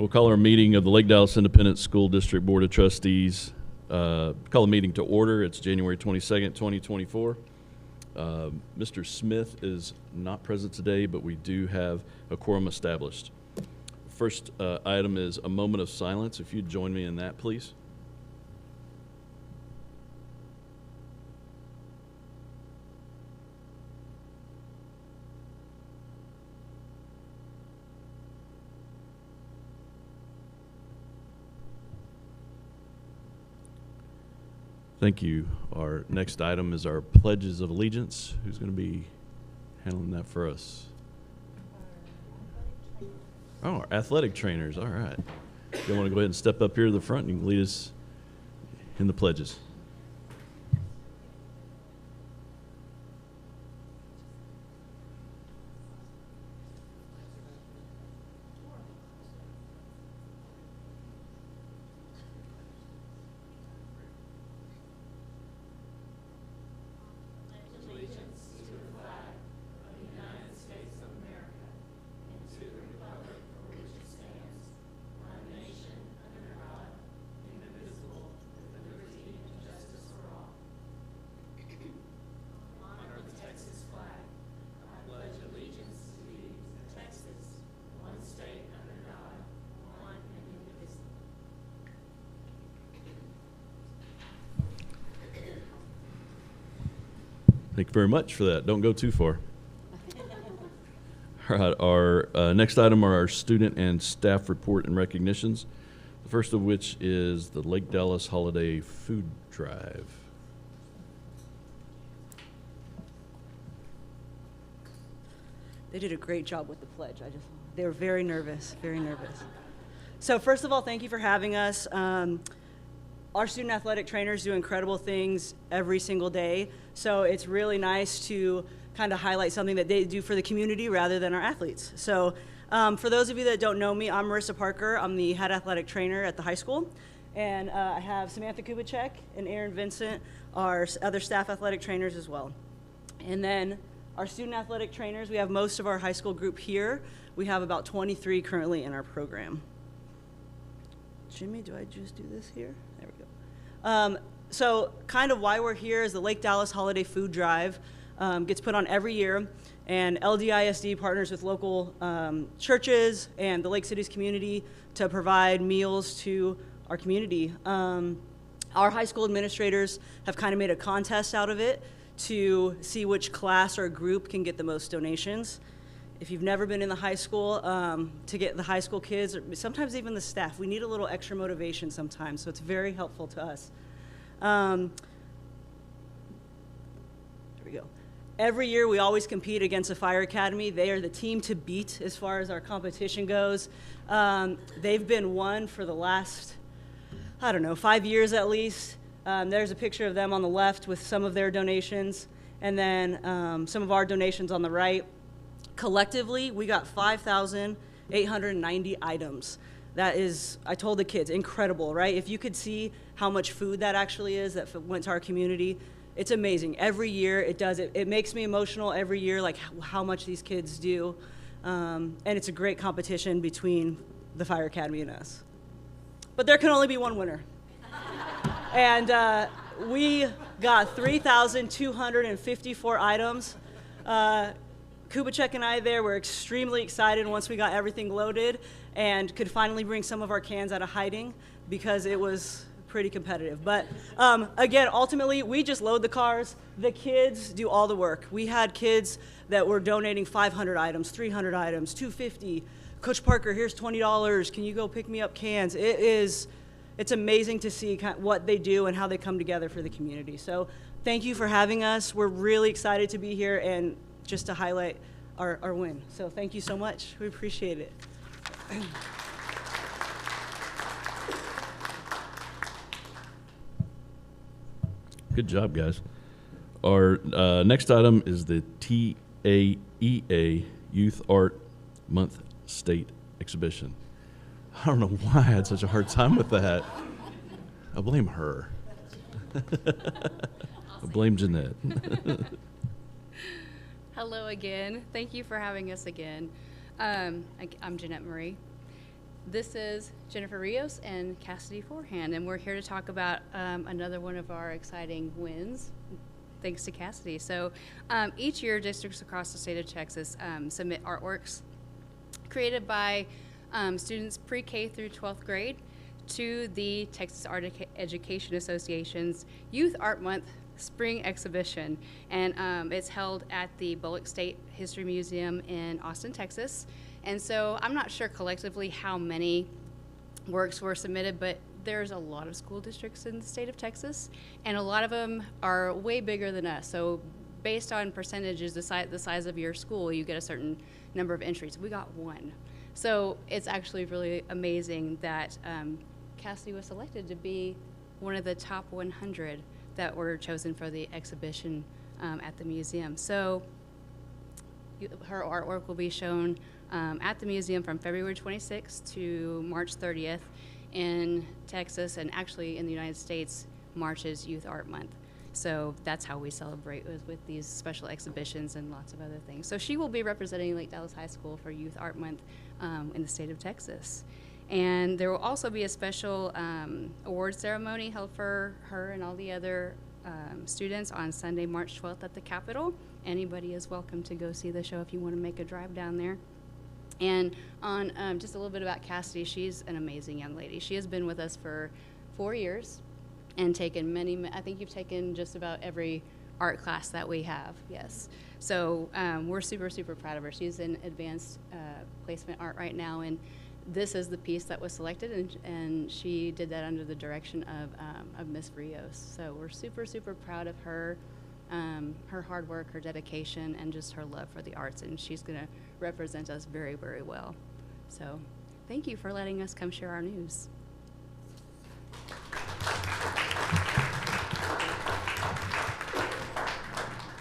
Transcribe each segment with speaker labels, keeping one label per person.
Speaker 1: We'll call our meeting of the Lake Dallas Independent School District Board of Trustees. Call the meeting to order. It's January 22nd, 2024. Mr. Smith is not present today, but we do have a quorum established. First item is a moment of silence. If you'd join me in that, please. Thank you. Our next item is our pledges of allegiance. Who's going to be handling that for us? Oh, our athletic trainers. All right. If you want to go ahead and step up here to the front, you can lead us in the pledges. Thank you very much for that. Don't go too far. All right, our next item are our student and staff report and recognitions, the first of which is the Lake Dallas Holiday Food Drive.
Speaker 2: They did a great job with the pledge. They were very nervous, very nervous. So first of all, thank you for having us. Our student athletic trainers do incredible things every single day, so it's really nice to kind of highlight something that they do for the community rather than our athletes. So for those of you that don't know me, I'm Marissa Parker. I'm the head athletic trainer at the high school, and I have Samantha Kubicek and Aaron Vincent, our other staff athletic trainers as well. And then our student athletic trainers, we have most of our high school group here. We have about 23 currently in our program. Jimmy, do I just do this here? There we go. So kind of why we're here is the Lake Dallas Holiday Food Drive gets put on every year, and LDISD partners with local churches and the Lake City's community to provide meals to our community. Our high school administrators have kind of made a contest out of it to see which class or group can get the most donations. If you've never been in the high school, to get the high school kids, or sometimes even the staff, we need a little extra motivation sometimes, so it's very helpful to us. Here we go. Every year we always compete against the Fire Academy. They are the team to beat as far as our competition goes. They've been one for the last, 5 years at least. There's a picture of them on the left with some of their donations, and then some of our donations on the right. Collectively, we got 5,890 items. That is, I told the kids, incredible, right? If you could see how much food that actually is that went to our community, it's amazing. Every year it does it. It makes me emotional every year, like how much these kids do. And it's a great competition between the Fire Academy and us. But there can only be one winner. And we got 3,254 items. Kubicek and I there were extremely excited once we got everything loaded and could finally bring some of our cans out of hiding because it was pretty competitive. But again, ultimately, we just load the cars. The kids do all the work. We had kids that were donating 500 items, 300 items, 250. Coach Parker, here's $20. Can you go pick me up cans? It's amazing to see what they do and how they come together for the community. So thank you for having us. We're really excited to be here and just to highlight our win. So thank you so much. We appreciate it.
Speaker 1: Good job, guys. Our next item is the TAEA Youth Art Month State Exhibition. I don't know why I had such a hard time with that. I blame her. I blame Jeanette.
Speaker 3: Hello again. Thank you for having us again. I'm Jeanette Marie. This is Jennifer Rios and Cassidy Forehand, and we're here to talk about another one of our exciting wins, thanks to Cassidy. So each year, districts across the state of Texas submit artworks created by students pre-K through 12th grade to the Texas Art Education Association's Youth Art Month Spring Exhibition. And it's held at the Bullock State History Museum in Austin, Texas. And so I'm not sure collectively how many works were submitted, but there's a lot of school districts in the state of Texas, and a lot of them are way bigger than us. So based on percentages, the size of your school, you get a certain number of entries. We got one. So it's actually really amazing that Cassidy was selected to be one of the top 100 that were chosen for the exhibition at the museum. So her artwork will be shown at the museum from February 26th to March 30th in Texas, and actually in the United States, March is Youth Art Month. So that's how we celebrate with these special exhibitions and lots of other things. So she will be representing Lake Dallas High School for Youth Art Month in the state of Texas. And there will also be a special award ceremony held for her and all the other students on Sunday, March 12th at the Capitol. Anybody is welcome to go see the show if you want to make a drive down there. And on just a little bit about Cassidy, she's an amazing young lady. She has been with us for 4 years and taken I think you've taken just about every art class that we have, yes. So we're super, super proud of her. She's in advanced placement art right now, and this is the piece that was selected, and she did that under the direction of Miss Rios. So we're super, super proud of her. Her hard work, her dedication, and just her love for the arts, and she's going to represent us very, very well. So thank you for letting us come share our news.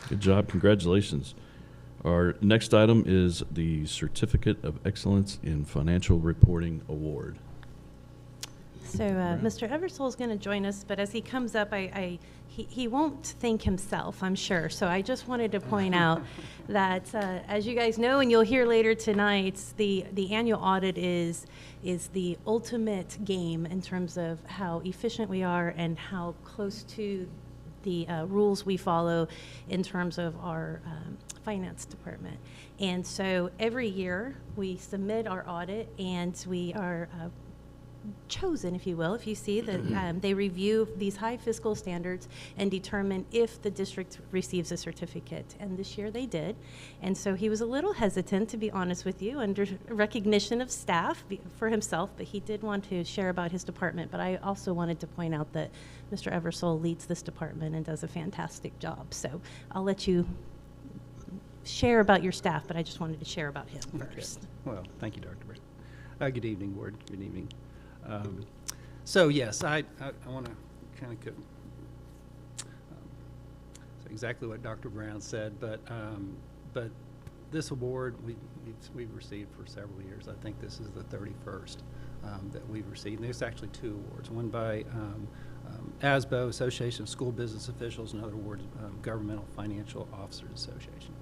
Speaker 1: Good job. Congratulations. Our next item is the Certificate of Excellence in Financial Reporting Award.
Speaker 4: So Mr. Eversole is going to join us, but as he comes up, he won't thank himself, I'm sure. So I just wanted to point out that, as you guys know, and you'll hear later tonight, the annual audit is the ultimate game in terms of how efficient we are and how close to the rules we follow in terms of our finance department. And so every year we submit our audit, and we are chosen, if you will, if you see that they review these high fiscal standards and determine if the district receives a certificate. And this year they did. And so he was a little hesitant, to be honest with you, under recognition of staff for himself, but he did want to share about his department. But I also wanted to point out that Mr. Eversole leads this department and does a fantastic job. So I'll let you share about your staff, but I just wanted to share about him first.
Speaker 5: Okay. Well, thank you, Dr. Britt. Good evening, Board. Good evening. So yes, I want to kind of say exactly what Dr. Brown said, but this award we've received for several years. I think this is the 31st that we've received. And there's actually 2 awards, one by ASBO, Association of School Business Officials, and another award, Governmental Financial Officers Association.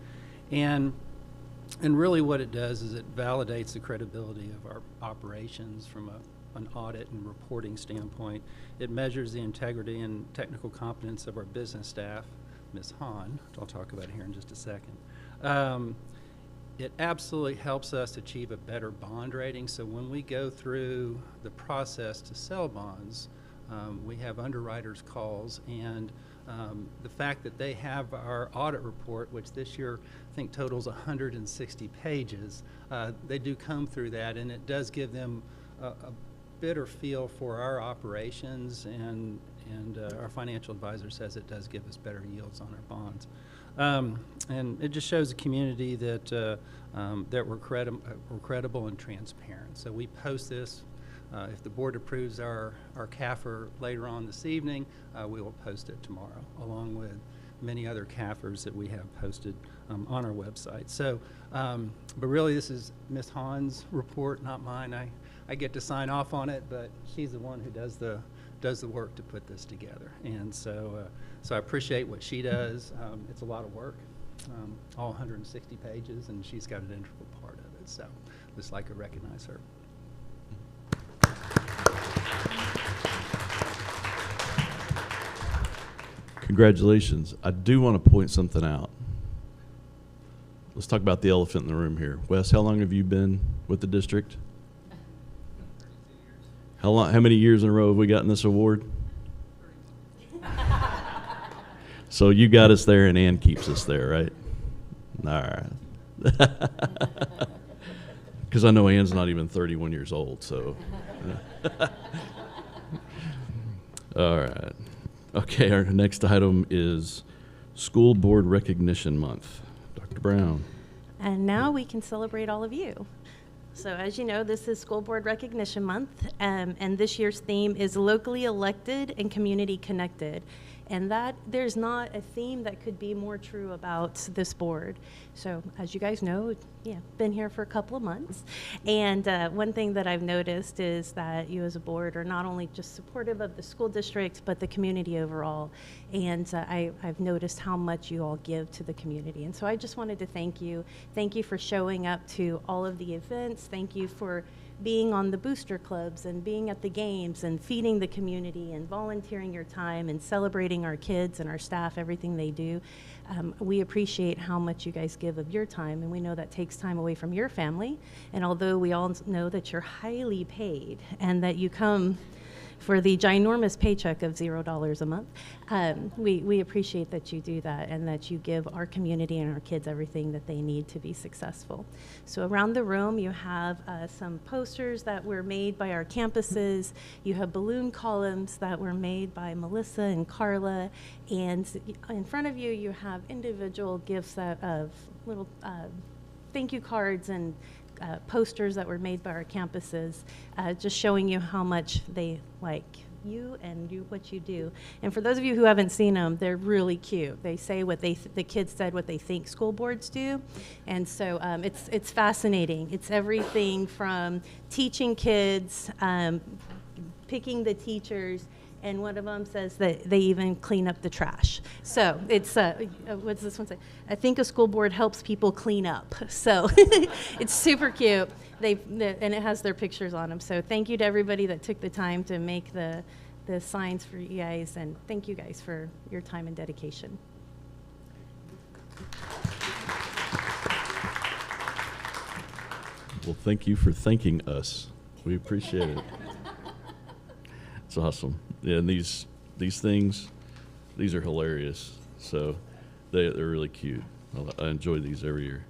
Speaker 5: And really what it does is it validates the credibility of our operations from an audit and reporting standpoint. It measures the integrity and technical competence of our business staff, Ms. Hahn, which I'll talk about here in just a second. It absolutely helps us achieve a better bond rating. So when we go through the process to sell bonds, we have underwriters' calls, and the fact that they have our audit report, which this year I think totals 160 pages, they do come through that, and it does give them a better feel for our operations, and our financial advisor says it does give us better yields on our bonds. And it just shows the community that we're credible and transparent. So we post this. If the board approves our CAFR later on this evening, we will post it tomorrow, along with many other CAFRs that we have posted on our website. So, but really this is Ms. Hahn's report, not mine. I get to sign off on it, but she's the one who does the work to put this together. And so, so I appreciate what she does. It's a lot of work, all 160 pages, and she's got an integral part of it. So just like to recognize her.
Speaker 1: Congratulations. I do want to point something out. Let's talk about the elephant in the room here. Wes, how long have you been with the district? How many years in a row have we gotten this award? So you got us there, and Ann keeps us there, right? All right. Because I know Ann's not even 31 years old, so. All right. Okay, our next item is School Board Recognition Month. Dr. Brown.
Speaker 4: And now we can celebrate all of you. So as you know, this is School Board Recognition Month, and this year's theme is locally elected and community connected. And that there's not a theme that could be more true about this board. So as you guys know, been here for a couple of months. And one thing that I've noticed is that you as a board are not only just supportive of the school district, but the community overall. And I've noticed how much you all give to the community. And so I just wanted to thank you. Thank you for showing up to all of the events. Thank you for being on the booster clubs and being at the games and feeding the community and volunteering your time and celebrating our kids and our staff, everything they do. We appreciate how much you guys give of your time, and we know that takes time away from your family. And although we all know that you're highly paid and that you come for the ginormous paycheck of $0 a month, we appreciate that you do that and that you give our community and our kids everything that they need to be successful. So around the room you have some posters that were made by our campuses. You have balloon columns that were made by Melissa and Carla, and in front of you you have individual gifts of little thank you cards and posters that were made by our campuses, just showing you how much they like you and what you do. And for those of you who haven't seen them, they're really cute. They say what the kids said what they think school boards do, and so it's fascinating. It's everything from teaching kids, picking the teachers, and one of them says that they even clean up the trash. So it's, what's this one say? I think a school board helps people clean up. So it's super cute. And it has their pictures on them. So thank you to everybody that took the time to make the signs for you guys, and thank you guys for your time and dedication.
Speaker 1: Well, thank you for thanking us. We appreciate it. It's awesome. Yeah, and these things, these are hilarious. So they're really cute. I enjoy these every year.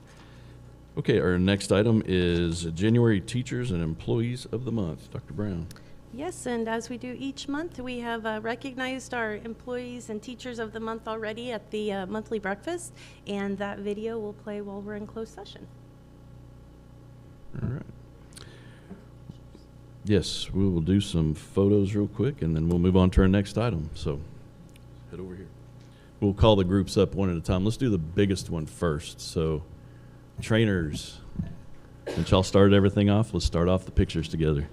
Speaker 1: Okay, our next item is January Teachers and Employees of the Month. Dr. Brown.
Speaker 4: Yes, and as we do each month, we have recognized our employees and teachers of the month already at the monthly breakfast, and that video will play while we're in closed session.
Speaker 1: All right. Yes, we will do some photos real quick, and then we'll move on to our next item. So head over here. We'll call the groups up one at a time. Let's do the biggest one first. So trainers, since y'all started everything off, let's start off the pictures together.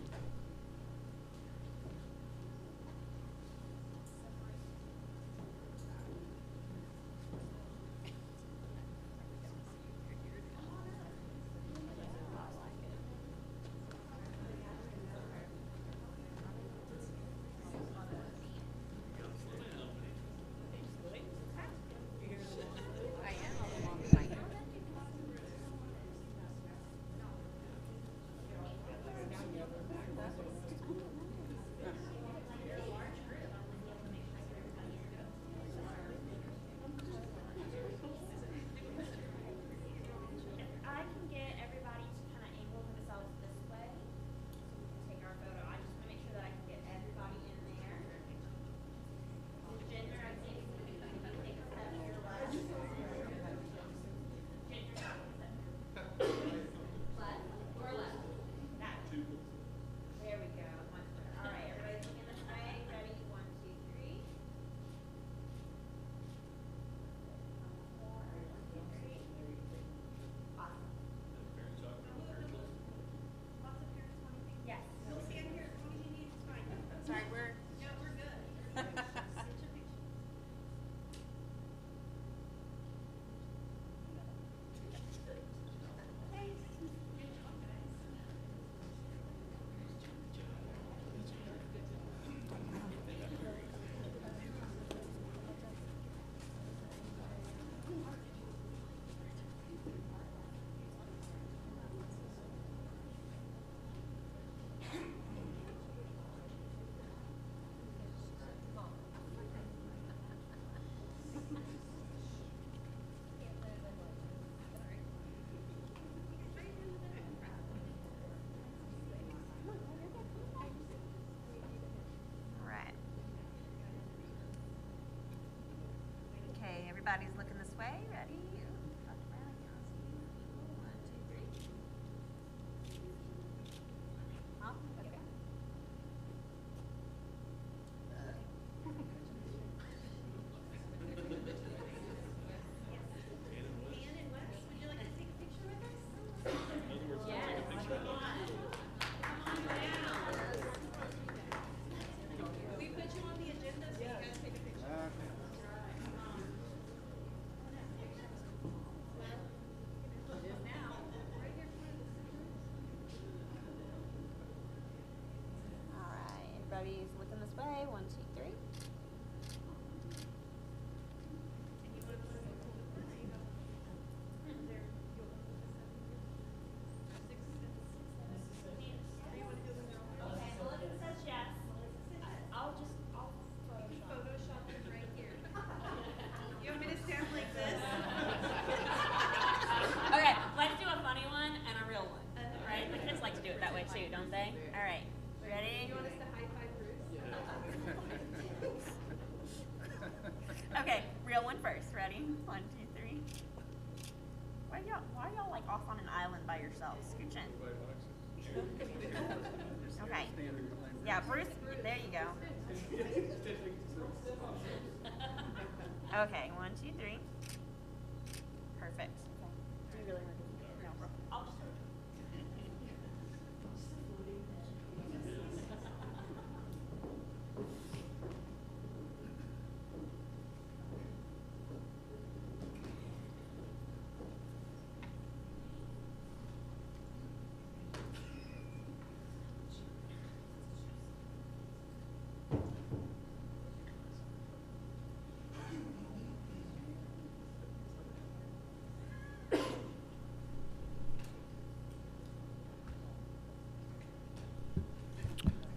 Speaker 6: way. 1, 2, 3. Okay, let's do a funny one and a real one, right? The kids like to do it that way too, don't they? All right, ready? You want us to high five Bruce? Okay, real one first. Ready? 1, 2, 3. Why are y'all like off on an island by yourselves? Scooch in. Okay. Yeah, Bruce. There you go. Okay, 1, 2, 3. Perfect. Okay. Do you really want to do it? No, bro. I'll just.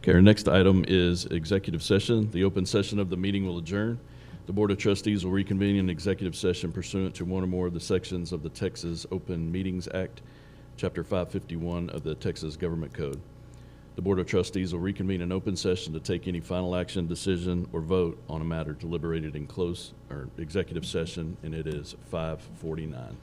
Speaker 1: Okay, our next item is executive session. The open session of the meeting will adjourn. The Board of Trustees will reconvene in executive session pursuant to one or more of the sections of the Texas Open Meetings Act, Chapter 551 of the Texas Government Code. The Board of Trustees will reconvene in open session to take any final action, decision, or vote on a matter deliberated in close or executive session, and it is 5:49.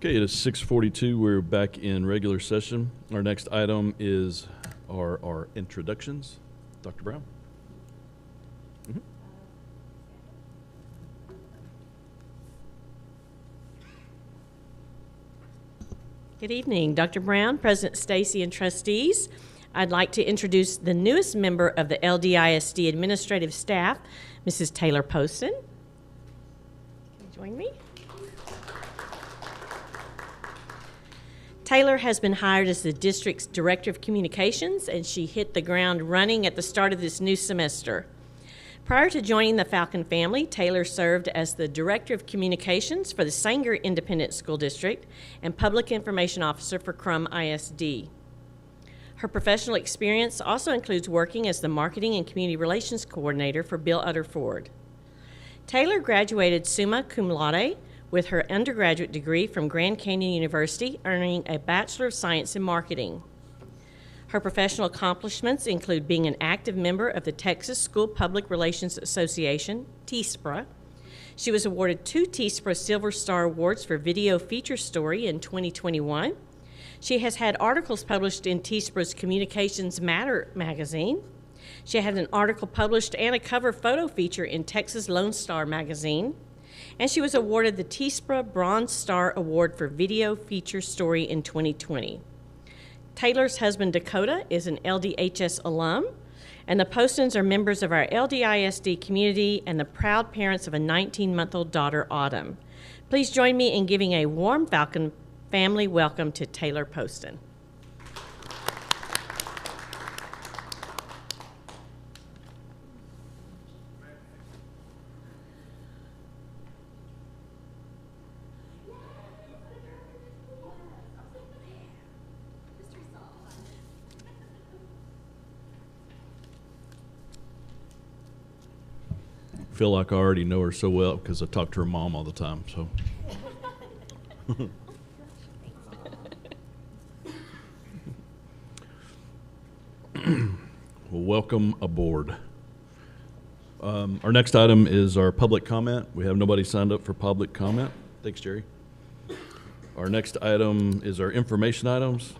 Speaker 1: Okay, it is 6:42. We're back in regular session. Our next item is our introductions. Dr. Brown? Mhm.
Speaker 7: Good evening, Dr. Brown, President Stacy, and trustees. I'd like to introduce the newest member of the LDISD administrative staff, Mrs. Taylor Poston. Can you join me? Taylor has been hired as the district's Director of Communications, and she hit the ground running at the start of this new semester. Prior to joining the Falcon family, Taylor served as the Director of Communications for the Sanger Independent School District and Public Information Officer for Crum ISD. Her professional experience also includes working as the Marketing and Community Relations Coordinator for Bill Utterford. Taylor graduated summa cum laude with her undergraduate degree from Grand Canyon University, earning a Bachelor of Science in Marketing. Her professional accomplishments include being an active member of the Texas School Public Relations Association, TSPRA. She was awarded 2 TSPRA Silver Star Awards for Video Feature Story in 2021. She has had articles published in TSPRA's Communications Matter magazine. She had an article published and a cover photo feature in Texas Lone Star magazine. And she was awarded the TSPRA Bronze Star Award for Video Feature Story in 2020. Taylor's husband, Dakota, is an LDHS alum, and the Postons are members of our LDISD community and the proud parents of a 19-month-old daughter, Autumn. Please join me in giving a warm Falcon family welcome to Taylor Poston.
Speaker 1: Feel like I already know her so well because I talk to her mom all the time, so. Well, welcome aboard. Our next item is our public comment. We have nobody signed up for public comment. Thanks, Jerry. Our next item is our information items.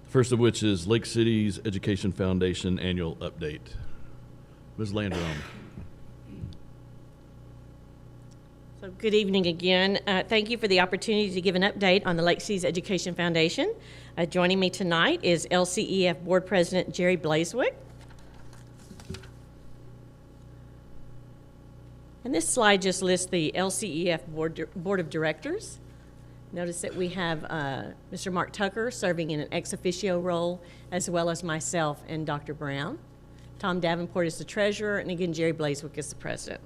Speaker 1: First of which is Lake City's Education Foundation Annual Update. Ms. Landrum.
Speaker 7: So good evening again. Thank you for the opportunity to give an update on the Lake City's Education Foundation. Joining me tonight is LCEF Board President Jerry Blazewick. And this slide just lists the LCEF Board of Directors. Notice that we have Mr. Mark Tucker serving in an ex officio role, as well as myself and Dr. Brown. Tom Davenport is the treasurer, and again, Jerry Blazewick is the president.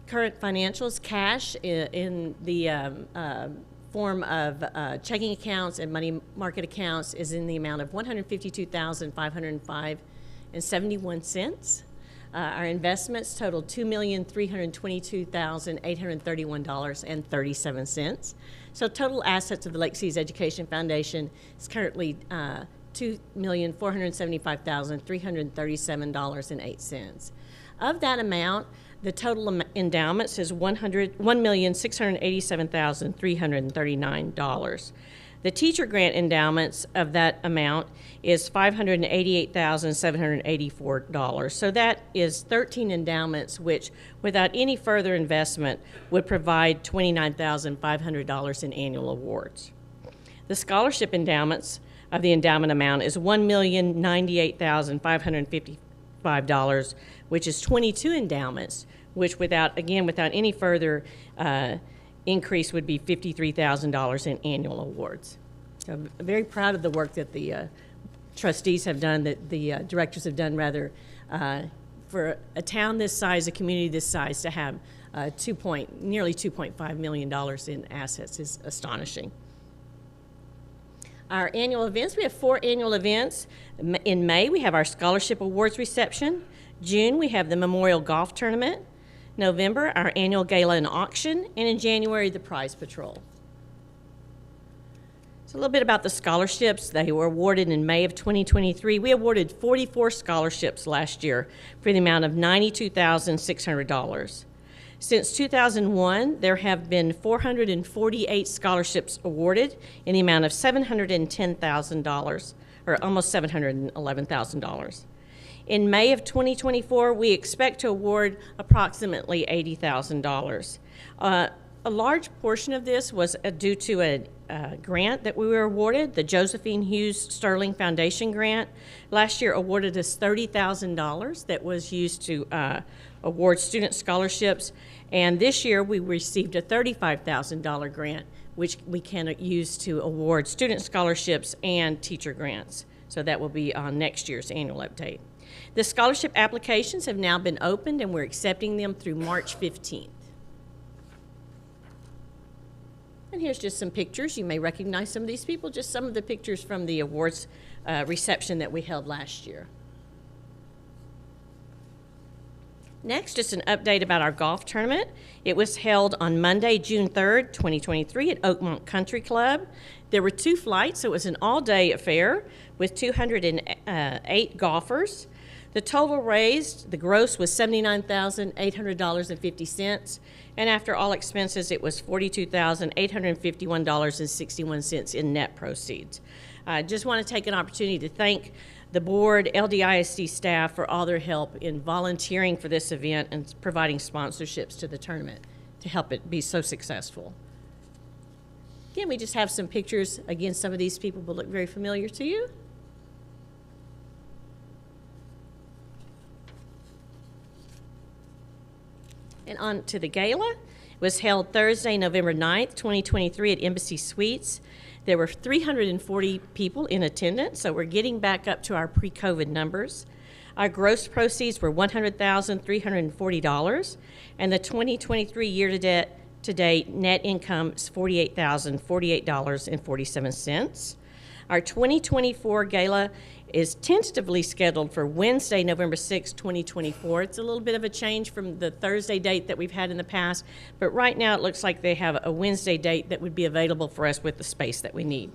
Speaker 7: Current financials, cash in the form of checking accounts and money market accounts is in the amount of $152,505.71. Our investments total $2,322,831.37. So total assets of the Lake City's Education Foundation is currently $2,475,337.08. Of that amount, the total endowments is $1,687,339. The teacher grant endowments of that amount is $588,784. So that is 13 endowments, which, without any further investment, would provide $29,500 in annual awards. The scholarship endowments of the endowment amount is $1,098,555, which is 22 endowments, which without any further increase would be $53,000 in annual awards. So I'm very proud of the work that the trustees have done, that the directors have done, rather, for a town this size, a community this size, to have nearly $2.5 million in assets is astonishing. Our annual events, we have 4 annual events. In May, we have our scholarship awards reception. June, we have the Memorial Golf Tournament. November, our annual gala and auction. And in January, the prize patrol. So a little bit about the scholarships. They were awarded in May of 2023. We awarded 44 scholarships last year for the amount of $92,600. Since 2001, there have been 448 scholarships awarded in the amount of $710,000, or almost $711,000. In May of 2024, we expect to award approximately $80,000. A large portion of this was due to a grant that we were awarded, the Josephine Hughes Sterling Foundation grant. Last year awarded us $30,000 that was used to award student scholarships, and this year we received a $35,000 grant, which we can use to award student scholarships and teacher grants. So that will be on next year's annual update. The scholarship applications have now been opened, and we're accepting them through March 15th. And here's just some pictures. You may recognize some of these people, just some of the pictures from the awards reception that we held last year. Next, just an update about our golf tournament. It was held on Monday, June 3rd, 2023 at Oakmont Country Club. There were 2 flights, so it was an all-day affair with 208 golfers. The total raised, the gross was $79,800.50, and after all expenses, it was $42,851.61 in net proceeds. I just want to take an opportunity to thank the board, LDISD staff for all their help in volunteering for this event and providing sponsorships to the tournament to help it be so successful. Again, we just have some pictures. Again, some of these people will look very familiar to you. And on to the gala. It was held Thursday, November 9th, 2023 at Embassy Suites. There were 340 people in attendance, so we're getting back up to our pre-COVID numbers. Our gross proceeds were $100,340, and the 2023 year-to-date net income is $48,048.47. Our 2024 gala is tentatively scheduled for Wednesday, November 6, 2024. It's a little bit of a change from the Thursday date that we've had in the past, but right now it looks like they have a Wednesday date that would be available for us with the space that we need.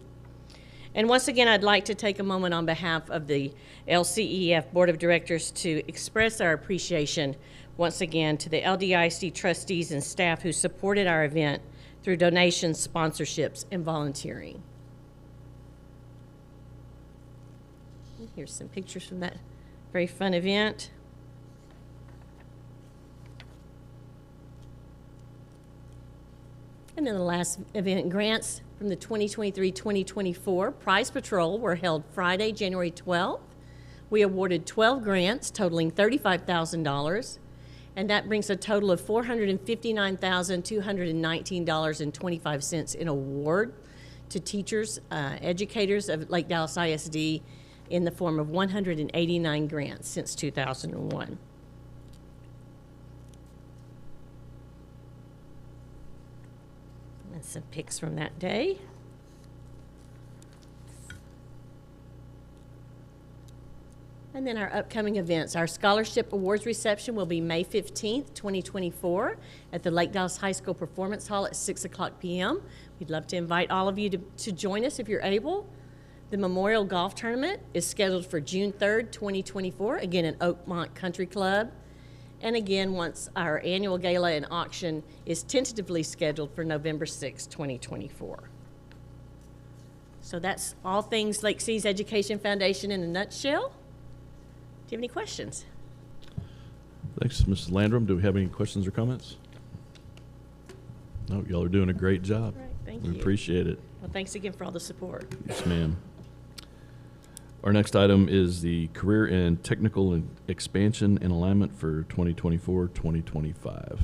Speaker 7: And once again, I'd like to take a moment on behalf of the LCEF Board of Directors to express our appreciation once again to the LDIC trustees and staff who supported our event through donations, sponsorships, and volunteering. Here's some pictures from that very fun event. And then the last event, grants from the 2023-2024 Prize Patrol were held Friday, January 12th. We awarded 12 grants totaling $35,000, and that brings a total of $459,219.25 in award to teachers, educators of Lake Dallas ISD in the form of 189 grants since 2001. And some pics from that day. And then our upcoming events. Our scholarship awards reception will be May 15th, 2024 at the Lake Dallas High School Performance Hall at 6 o'clock p.m. We'd love to invite all of you to join us if you're able. The Memorial Golf Tournament is scheduled for June 3rd, 2024, again at Oakmont Country Club. And again, once our annual gala and auction is tentatively scheduled for November 6, 2024. So that's all things Lake Seas Education Foundation in a nutshell. Do you have any questions?
Speaker 1: Thanks, Mrs. Landrum. Do we have any questions or comments? No, y'all are doing a great job.
Speaker 7: All right, thank you.
Speaker 1: We appreciate it.
Speaker 7: Well, thanks again for all the support.
Speaker 1: Yes, ma'am. Our next item is the Career and Technical Expansion and Alignment for 2024-2025.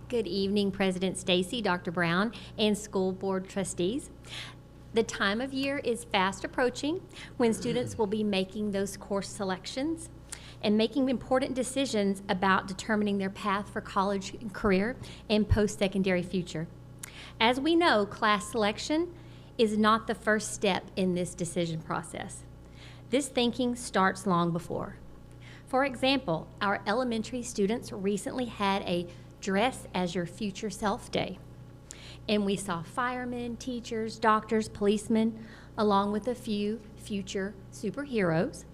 Speaker 8: Good evening, President Stacy, Dr. Brown, and school board trustees. The time of year is fast approaching when students will be making those course selections and making important decisions about determining their path for college and career and post-secondary future. As we know, class selection is not the first step in this decision process. This thinking starts long before. For example, our elementary students recently had a Dress as Your Future Self Day, and we saw firemen, teachers, doctors, policemen, along with a few future superheroes.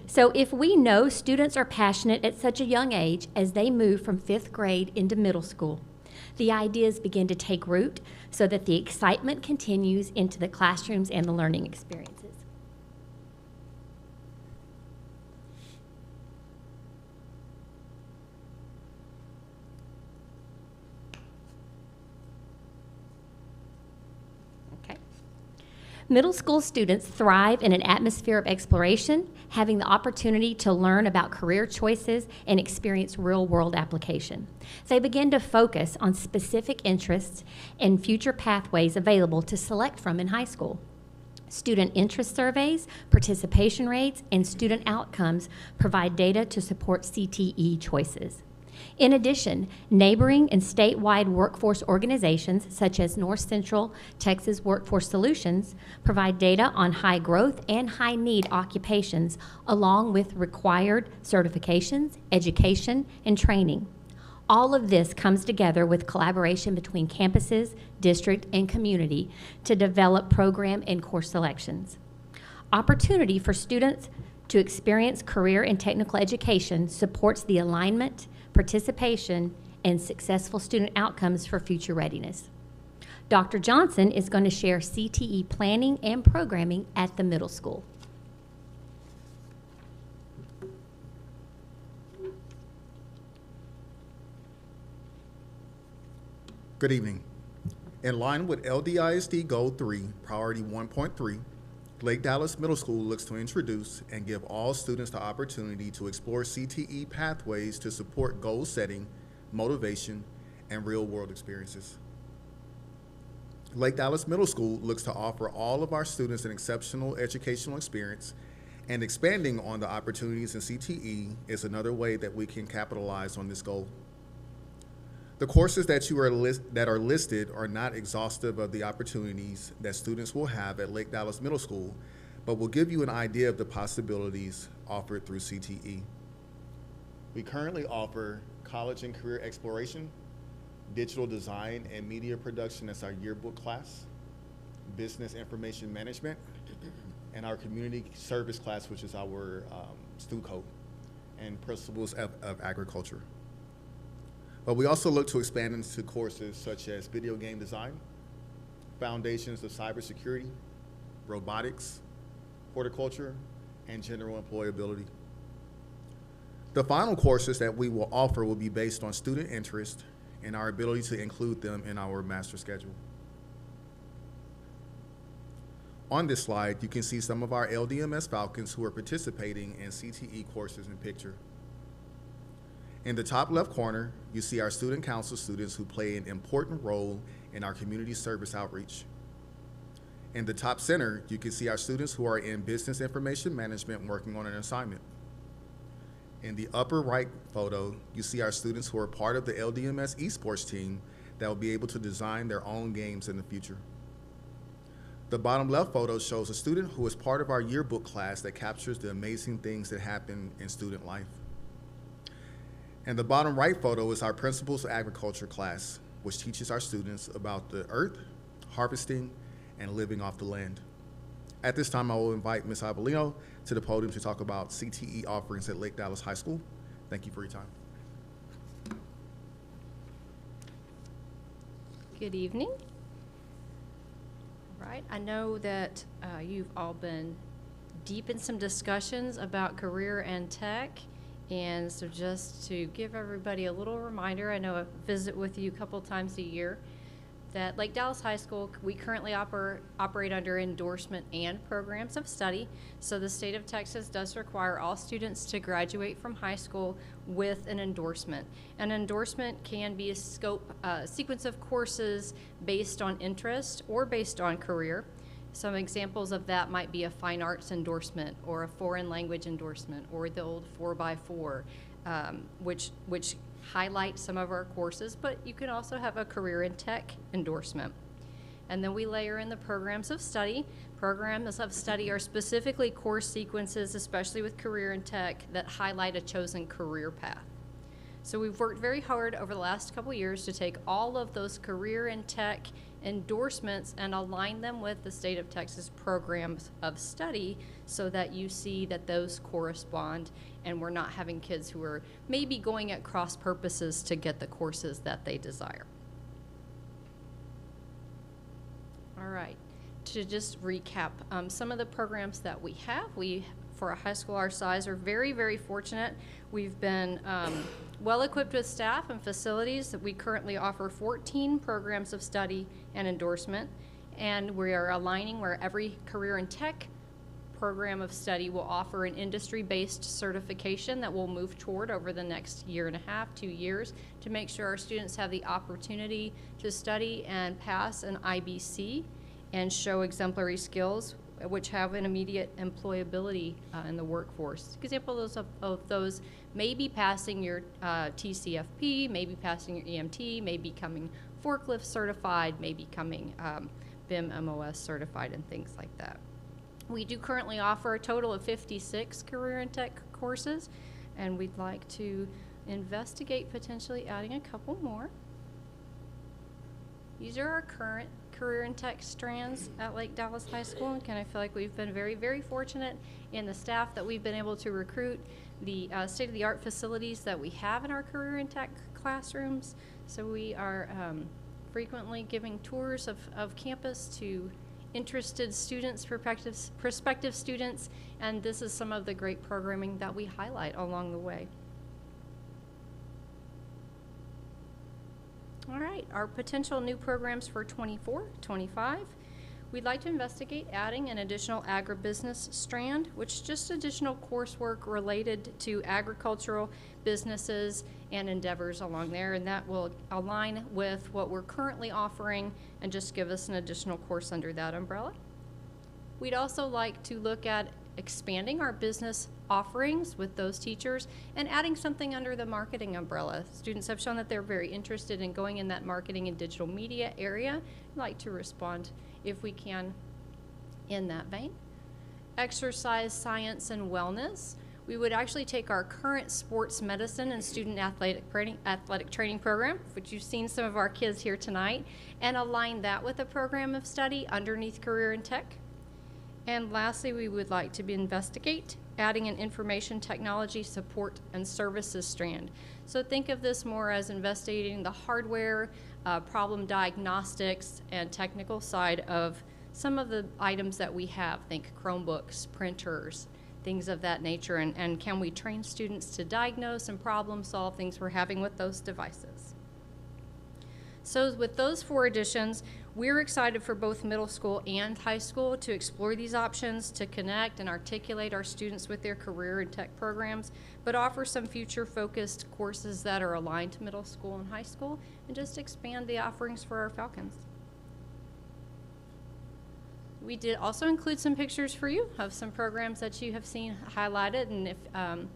Speaker 8: So if we know students are passionate at such a young age as they move from 5th grade into middle school, the ideas begin to take root so that the excitement continues into the classrooms and the learning experiences. Middle school students thrive in an atmosphere of exploration, having the opportunity to learn about career choices and experience real-world application. They begin to focus on specific interests and future pathways available to select from in high school. Student interest surveys, participation rates, and student outcomes provide data to support CTE choices. In addition, neighboring and statewide workforce organizations such as North Central Texas Workforce Solutions provide data on high growth and high need occupations along with required certifications, education, and training. All of this comes together with collaboration between campuses, district, and community to develop program and course selections. Opportunity for students to experience career and technical education supports the alignment, participation, and successful student outcomes for future readiness. Dr. Johnson is going to share CTE planning and programming at the middle school.
Speaker 9: Good evening. In line with LDISD Goal 3, Priority 1.3, Lake Dallas Middle School looks to introduce and give all students the opportunity to explore CTE pathways to support goal setting, motivation, and real-world experiences. Lake Dallas Middle School looks to offer all of our students an exceptional educational experience, and expanding on the opportunities in CTE is another way that we can capitalize on this goal. The courses that are listed are not exhaustive of the opportunities that students will have at Lake Dallas Middle School, but will give you an idea of the possibilities offered through CTE. We currently offer college and career exploration, digital design and media production as our yearbook class, business information management, and our community service class, which is our STUCO, and principles of agriculture. But we also look to expand into courses such as video game design, foundations of cybersecurity, robotics, horticulture, and general employability. The final courses that we will offer will be based on student interest and our ability to include them in our master schedule. On this slide, you can see some of our LDMS Falcons who are participating in CTE courses in picture. In the top left corner, you see our student council students who play an important role in our community service outreach. In the top center, you can see our students who are in business information management working on an assignment. In the upper right photo, you see our students who are part of the LDMS esports team that will be able to design their own games in the future. The bottom left photo shows a student who is part of our yearbook class that captures the amazing things that happen in student life. And the bottom right photo is our Principles of Agriculture class, which teaches our students about the earth, harvesting, and living off the land. At this time, I will invite Ms. Avelino to the podium to talk about CTE offerings at Lake Dallas High School. Thank you for your time.
Speaker 3: Good evening. All right, I know that you've all been deep in some discussions about career and tech. And so just to give everybody a little reminder, I know I visit with you a couple times a year, that Lake Dallas High School, we currently operate under endorsement and programs of study. So the state of Texas does require all students to graduate from high school with an endorsement. An endorsement can be a sequence of courses based on interest or based on career. Some examples of that might be a fine arts endorsement or a foreign language endorsement or the old 4x4, which highlight some of our courses, but you can also have a career in tech endorsement. And then we layer in the programs of study. Programs of study are specifically course sequences, especially with career in tech, that highlight a chosen career path.
Speaker 10: So we've worked very hard over the last couple years to take all of those career and tech endorsements and align them with the state of Texas programs of study so that you see that those correspond and we're not having kids who are maybe going at cross purposes to get the courses that they desire. All right, to just recap, some of the programs that we have, for a high school our size, are very, very fortunate. We've been well equipped with staff and facilities. That we currently offer 14 programs of study and endorsement, and we are aligning where every career and tech program of study will offer an industry-based certification that we'll move toward over the next year and a half, 2 years, to make sure our students have the opportunity to study and pass an IBC and show exemplary skills which have an immediate employability in the workforce. Examples of those may be passing your TCFP, maybe passing your EMT, maybe becoming forklift certified, maybe becoming BIM MOS certified, and things like that. We do currently offer a total of 56 career and tech courses, and we'd like to investigate potentially adding a couple more. These are our current career and tech strands at Lake Dallas High School, and I feel like we've been very, very fortunate in the staff that we've been able to recruit, the state-of-the-art facilities that we have in our career and tech classrooms. So we are frequently giving tours of campus to interested students, prospective students, and this is some of the great programming that we highlight along the way. All right, our potential new programs for 24-25. We'd like to investigate adding an additional agribusiness strand, which is just additional coursework related to agricultural businesses and endeavors along there, and that will align with what we're currently offering and just give us an additional course under that umbrella. We'd also like to look at expanding our business offerings with those teachers and adding something under the marketing umbrella. Students have shown that they're very interested in going in that marketing and digital media area. I'd like to respond, if we can, in that vein. Exercise, science, and wellness. We would actually take our current sports medicine and student athletic training program, which you've seen some of our kids here tonight, and align that with a program of study underneath career and tech. And lastly, we would like to investigate adding an information technology support and services strand. So think of this more as investigating the hardware, problem diagnostics, and technical side of some of the items that we have. Think Chromebooks, printers, things of that nature, and can we train students to diagnose and problem solve things we're having with those devices. So with those 4 additions, we're excited for both middle school and high school to explore these options, to connect and articulate our students with their career and tech programs, but offer some future-focused courses that are aligned to middle school and high school, and just expand the offerings for our Falcons. We did also include some pictures for you of some programs that you have seen highlighted, and if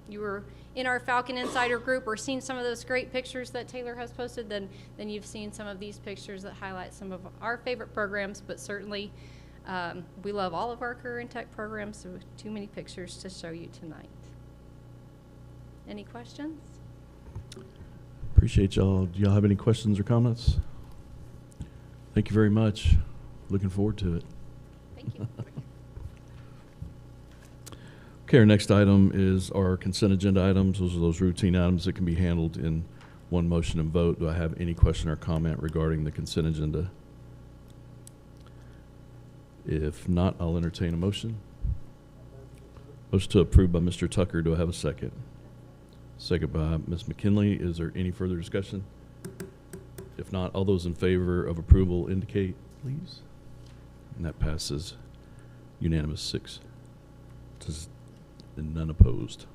Speaker 10: you were in our Falcon Insider group or seen some of those great pictures that Taylor has posted, then you've seen some of these pictures that highlight some of our favorite programs, but certainly we love all of our career and tech programs, so too many pictures to show you tonight. Any questions?
Speaker 1: Appreciate y'all. Do y'all have any questions or comments? Thank you very much. Looking forward to it.
Speaker 10: Thank you.
Speaker 1: Okay, our next item is our consent agenda items. Those are those routine items that can be handled in one motion and vote. Do I have any question or comment regarding the consent agenda? If not, I'll entertain a motion. Motion to approve by Mr. Tucker. Do I have a second? Second by Ms. McKinley. Is there any further discussion? If not, all those in favor of approval indicate, please. And that passes unanimous 6 and none opposed.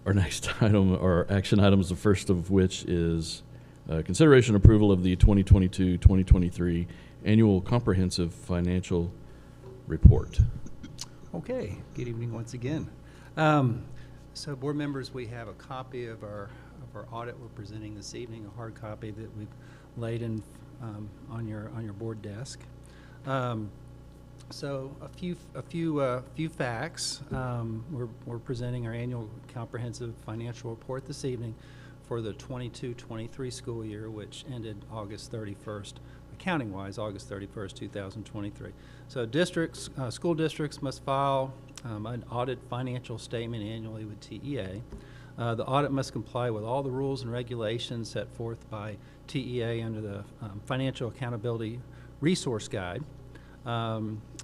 Speaker 1: Our next item, our action items, the first of which is consideration approval of the 2022-2023 annual comprehensive financial report.
Speaker 5: Okay, good evening once again. So board members, we have a copy of our audit we're presenting this evening, a hard copy that we've laid in on your board desk. So a few facts. We're presenting our annual comprehensive financial report this evening for the 22-23 school year, which ended August 31st, accounting-wise, August 31st, 2023. So districts, school districts must file an audit financial statement annually with TEA. The audit must comply with all the rules and regulations set forth by TEA under the Financial Accountability Resource Guide.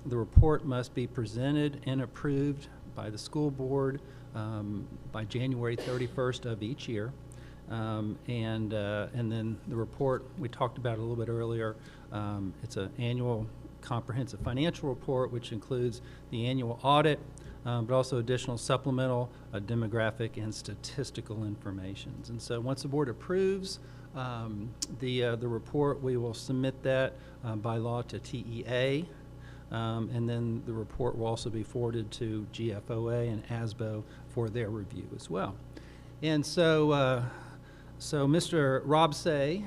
Speaker 5: The report must be presented and approved by the school board by January 31st of each year. And then the report, we talked about it a little bit earlier, it's an annual comprehensive financial report, which includes the annual audit, but also additional supplemental demographic and statistical information. And so once the board approves the report, we will submit that by law to TEA. And then the report will also be forwarded to GFOA and ASBO for their review as well. And so, so Mr. Rob Say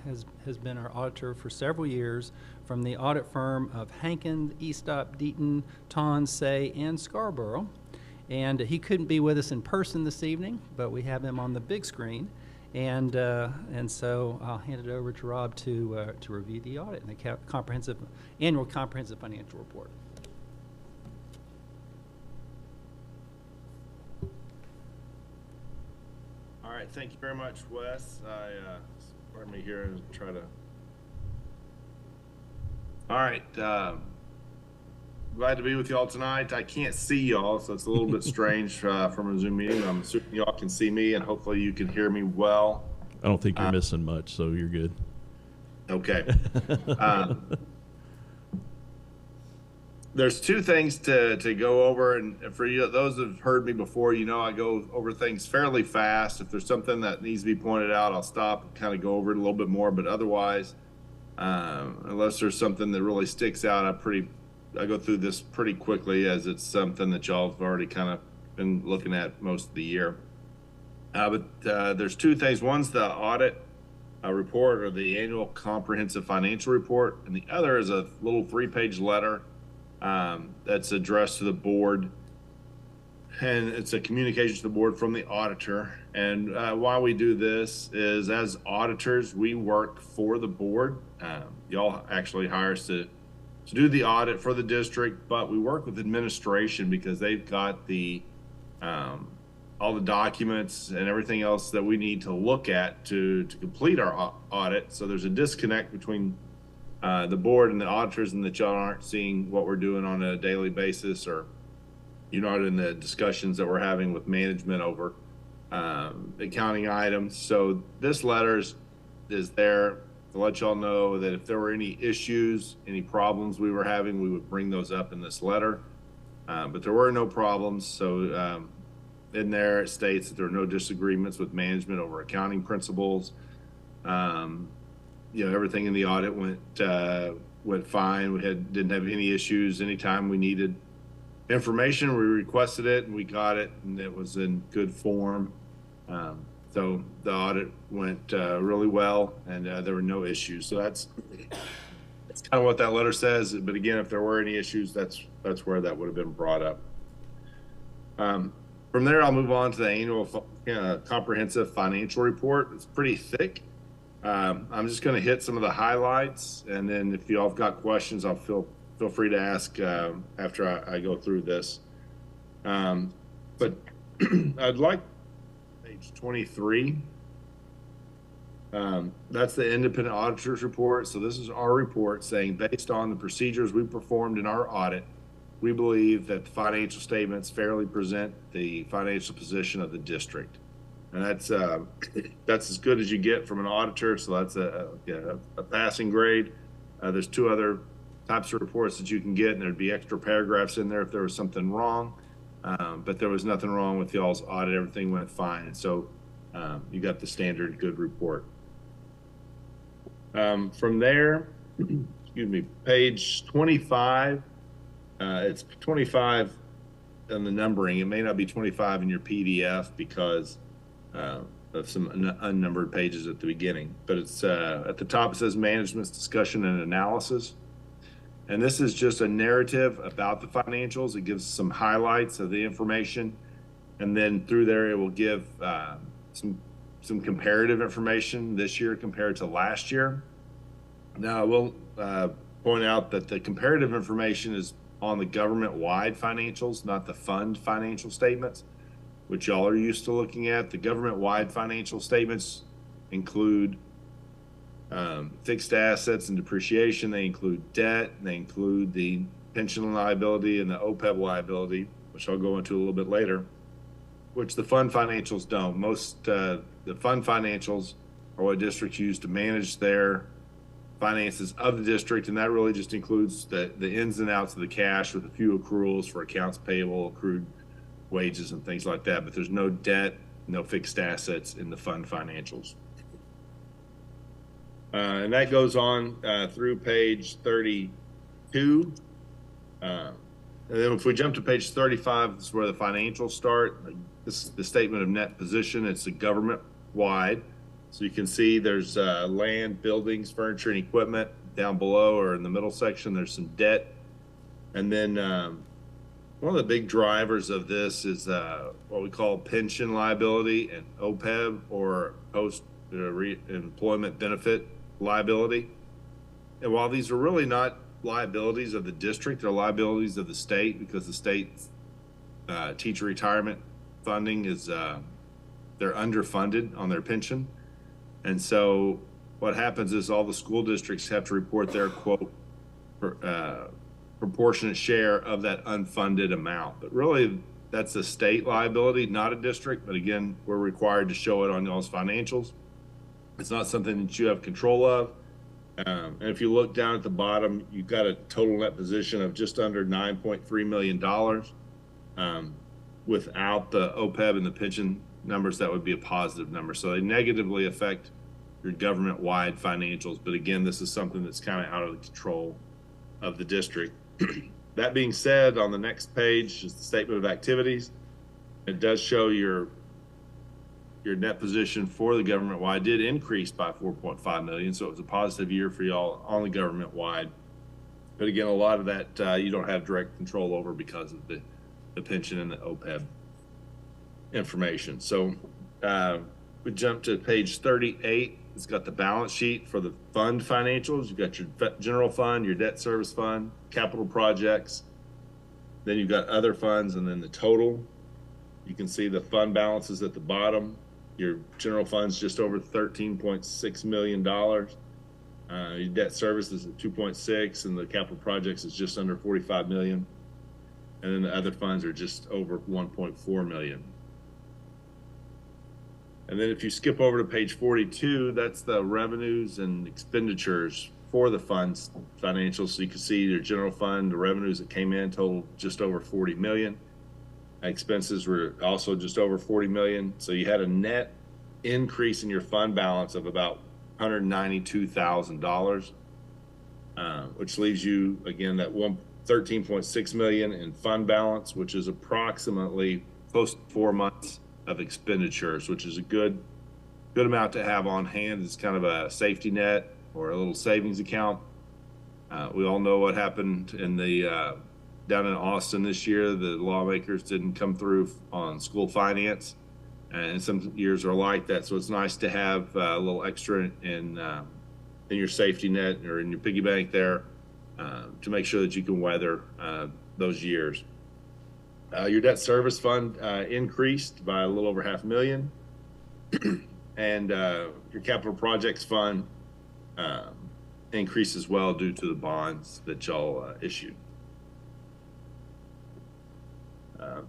Speaker 5: has been our auditor for several years from the audit firm of Hankin, Eastop, Deaton, Ton, Say, and Scarborough. And he couldn't be with us in person this evening, but we have him on the big screen. And so I'll hand it over to Rob to review the audit and the annual comprehensive financial report.
Speaker 11: All right, thank you very much, Wes. Pardon me here and try to. All right, glad to be with y'all tonight. I can't see y'all, so it's a little bit strange from a Zoom meeting. I'm assuming y'all can see me, and hopefully you can hear me well.
Speaker 1: I don't think you're missing much, so you're good.
Speaker 11: Okay. There's two things to go over, and for you, those that have heard me before, you know I go over things fairly fast. If there's something that needs to be pointed out, I'll stop and kind of go over it a little bit more, but otherwise, unless there's something that really sticks out, I go through this pretty quickly, as it's something that y'all have already kind of been looking at most of the year. But there's two things. One's the audit report, or the annual comprehensive financial report, and the other is a little 3-page letter that's addressed to the board, and it's a communication to the board from the auditor. And why we do this is, as auditors, we work for the board. Y'all actually hire us to do the audit for the district, but we work with administration because they've got the all the documents and everything else that we need to look at to complete our audit. So there's a disconnect between the board and the auditors, and that y'all aren't seeing what we're doing on a daily basis, or you're not in the discussions that we're having with management over accounting items. So this letter is there to let y'all know that if there were any issues, any problems we were having, we would bring those up in this letter. But there were no problems. So in there it states that there are no disagreements with management over accounting principles. You know, everything in the audit went fine. We didn't have any issues. Anytime we needed information, we requested it and we got it, and it was in good form. So the audit went really well, and there were no issues. So that's kind of what that letter says. But again, if there were any issues, that's where that would have been brought up. From there, I'll move on to the annual comprehensive financial report. It's pretty thick. I'm just going to hit some of the highlights, and then if you all have got questions, I'll feel free to ask after I go through this. But I'd like page 23. That's the independent auditor's report. So this is our report saying, based on the procedures we performed in our audit, we believe that the financial statements fairly present the financial position of the district. And that's as good as you get from an auditor. So that's a passing grade. There's two other types of reports that you can get, and there'd be extra paragraphs in there if there was something wrong. But there was nothing wrong with y'all's audit. Everything went fine. And so you got the standard good report. From there, excuse me, page 25. It's 25 on the numbering. It may not be 25 in your PDF because of some unnumbered pages at the beginning. But it's at the top, it says management's discussion and analysis. And this is just a narrative about the financials. It gives some highlights of the information. And then through there, it will give some comparative information this year compared to last year. Now, I will point out that the comparative information is on the government-wide financials, not the fund financial statements, which y'all are used to looking at. The government-wide financial statements include fixed assets and depreciation. They include debt. They include the pension liability and the OPEB liability, which I'll go into a little bit later, which the fund financials don't. Most the fund financials are what districts use to manage their finances of the district, and that really just includes the ins and outs of the cash with a few accruals for accounts payable, accrued wages, and things like that. But there's no debt, no fixed assets in the fund financials. And that goes on through page 32. And then if we jump to page 35, this is where the financials start. This is the statement of net position. It's a government-wide. So you can see there's land, buildings, furniture, and equipment. Down below or in the middle section, there's some debt. And then one of the big drivers of this is what we call pension liability and OPEB, or post-employment benefit liability. And while these are really not liabilities of the district, they're liabilities of the state, because the state's teacher retirement funding is they're underfunded on their pension. And so what happens is all the school districts have to report their quote proportionate share of that unfunded amount. But really, that's a state liability, not a district. But again, we're required to show it on y'all's financials. It's not something that you have control of. And if you look down at the bottom, you've got a total net position of just under $9.3 million. Without the OPEB and the pension numbers, that would be a positive number. So they negatively affect your government-wide financials. But again, this is something that's kind of out of the control of the district. That being said, on the next page is the statement of activities. It does show your net position for the government-wide did increase by 4.5 million. So it was a positive year for y'all on the government-wide. But again, a lot of that you don't have direct control over because of the pension and the OPEB information. So we jump to page 38. It's got the balance sheet for the fund financials. You've got your general fund, your debt service fund, capital projects. Then you've got other funds, and then the total. You can see the fund balances at the bottom. Your general fund's just over $13.6 million. Your debt service is at 2.6, and the capital projects is just under 45 million. And then the other funds are just over 1.4 million. And then if you skip over to page 42, that's the revenues and expenditures for the funds financials. So you can see your general fund, the revenues that came in total just over 40 million. Expenses were also just over 40 million. So you had a net increase in your fund balance of about $192,000, which leaves you, again, that 13.6 million in fund balance, which is approximately close to 4 months of expenditures, which is a good amount to have on hand. It's kind of a safety net or a little savings account. We all know what happened in the down in Austin this year. The lawmakers didn't come through on school finance, and some years are like that. So it's nice to have a little extra in your safety net or in your piggy bank there to make sure that you can weather those years. Your debt service fund increased by a little over $500,000, and your capital projects fund increased as well due to the bonds that y'all issued.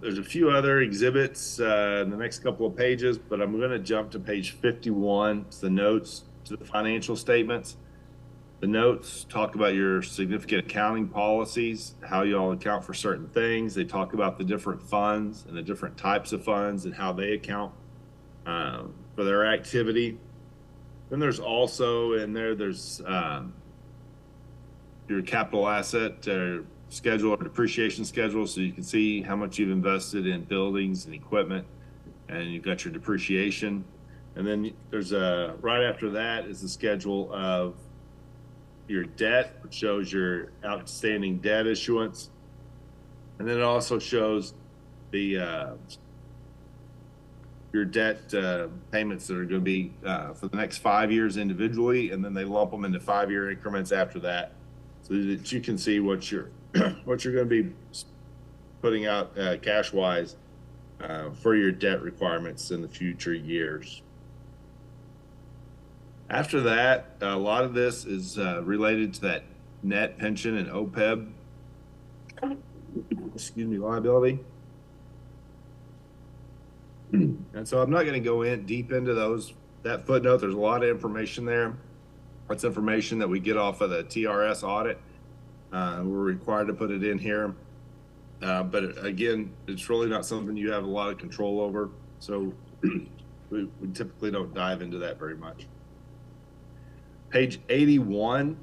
Speaker 11: There's a few other exhibits in the next couple of pages, but I'm going to jump to page 51. It's the notes to the financial statements. The notes talk about your significant accounting policies, how you all account for certain things. They talk about the different funds and the different types of funds and how they account for their activity. Then there's also in there's your capital asset schedule or depreciation schedule, so you can see how much you've invested in buildings and equipment, and you've got your depreciation. And then there's right after that is the schedule of your debt, which shows your outstanding debt issuance. And then it also shows the your debt payments that are going to be for the next 5 years individually, and then they lump them into 5-year increments after that, so that you can see what you're what you're going to be putting out cash wise for your debt requirements in the future years. After that, a lot of this is related to that net pension and OPEB, liability. And so I'm not going to go in deep into that footnote. There's a lot of information there. That's information that we get off of the TRS audit. We're required to put it in here. But again, it's really not something you have a lot of control over. So we typically don't dive into that very much. Page 81,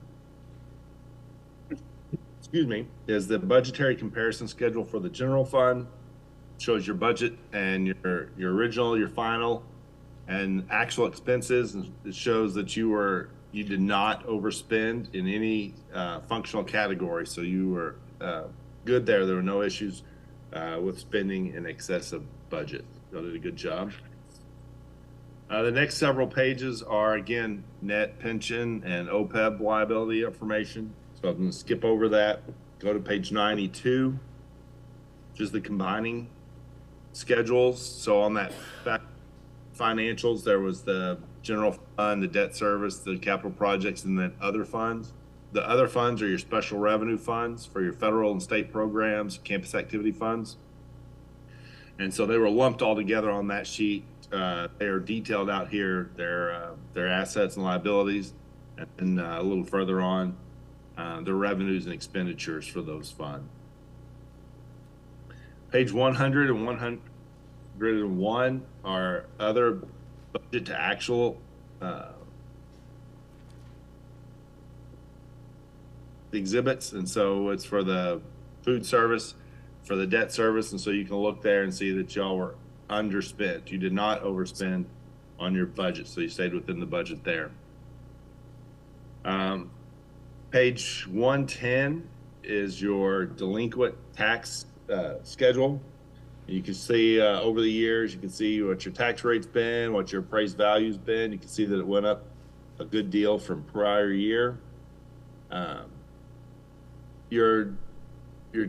Speaker 11: is the budgetary comparison schedule for the general fund. Shows your budget and your original, your final, and actual expenses. And it shows that you did not overspend in any functional category. So you were good there. There were no issues with spending in excess of budget. You did a good job. The next several pages are, again, net pension and OPEB liability information. So I'm going to skip over that. Go to page 92, which is the combining schedules. So on that financials, there was the general fund, the debt service, the capital projects, and then other funds. The other funds are your special revenue funds for your federal and state programs, campus activity funds. And so they were lumped all together on that sheet. They are detailed out here, their assets and liabilities, and a little further on, the revenues and expenditures for those funds. Page 100 and 101 are other budget to actual exhibits, and so it's for the food service, for the debt service, and so you can look there and see that y'all were underspent. You did not overspend on your budget, so you stayed within the budget there. Page 110 is your delinquent tax schedule. You can see over the years, you can see what your tax rate's been, what your appraised value's been. You can see that it went up a good deal from prior year. Your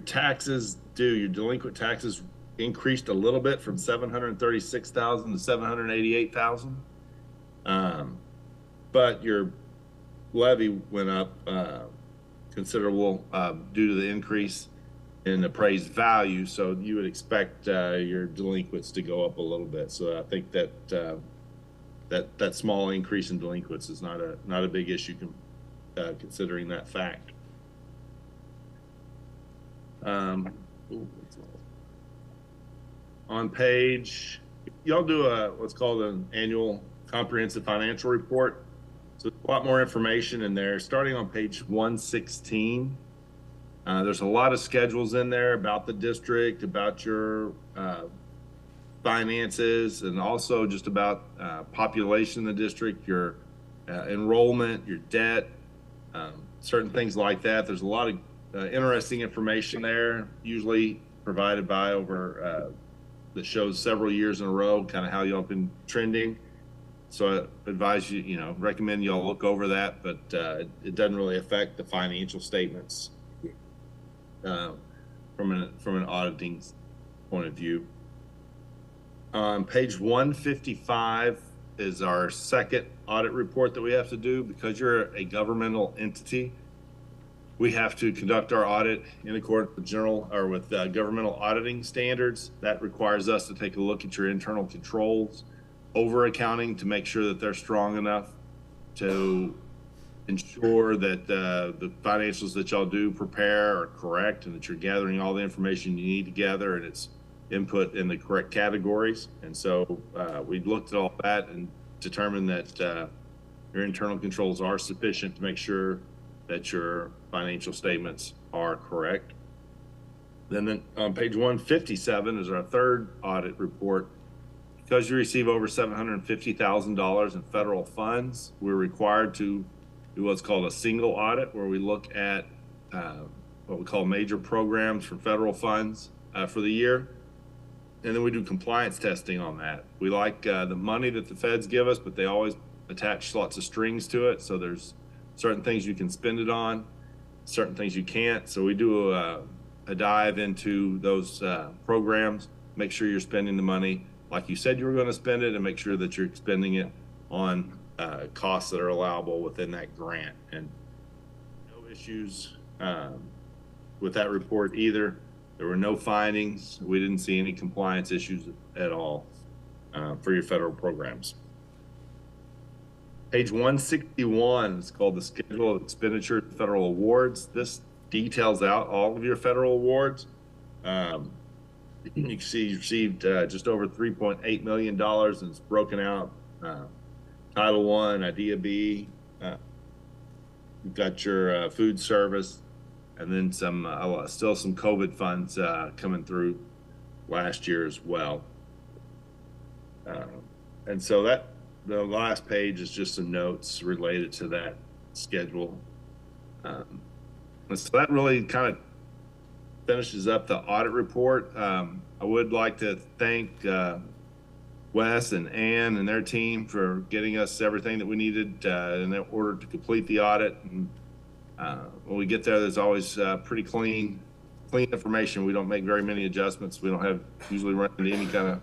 Speaker 11: taxes due, your delinquent taxes increased a little bit from 736,000 to 788,000. But your levy went up considerable due to the increase in appraised value. So you would expect your delinquents to go up a little bit. So I think that that small increase in delinquents is not a big issue considering that fact. On page, y'all do what's called an annual comprehensive financial report. So a lot more information in there. Starting on page 116, there's a lot of schedules in there about the district, about your finances, and also just about population in the district, your enrollment, your debt, certain things like that. There's a lot of interesting information there, usually provided by that shows several years in a row, kind of how y'all been trending. So I advise you, recommend y'all look over that, but it doesn't really affect the financial statements from an auditing point of view. On page 155 is our second audit report that we have to do. Because you're a governmental entity, we have to conduct our audit in accordance with governmental auditing standards. That requires us to take a look at your internal controls, over accounting, to make sure that they're strong enough to ensure that the financials that y'all do prepare are correct, and that you're gathering all the information you need to gather and it's input in the correct categories. And so we looked at all that and determined that your internal controls are sufficient to make sure that your financial statements are correct. Then on page 157 is our third audit report. Because you receive over $750,000 in federal funds, we're required to do what's called a single audit, where we look at what we call major programs for federal funds for the year. And then we do compliance testing on that. We like the money that the feds give us, but they always attach lots of strings to it. So there's certain things you can spend it on, certain things you can't. So we do a dive into those programs, make sure you're spending the money like you said you were going to spend it, and make sure that you're spending it on costs that are allowable within that grant. And no issues with that report either. There were no findings. We didn't see any compliance issues at all for your federal programs. Page 161 is called the Schedule of Expenditure Federal Awards. This details out all of your federal awards. You can see you received just over $3.8 million, and it's broken out. Title I, IDEA B, you've got your food service, and then some still some COVID funds coming through last year as well. And so that the last page is just some notes related to that schedule. And so that really kind of finishes up the audit report. I would like to thank Wes and Ann and their team for getting us everything that we needed in order to complete the audit. And when we get there, there's always pretty clean information. We don't make very many adjustments. We don't usually run into any kind of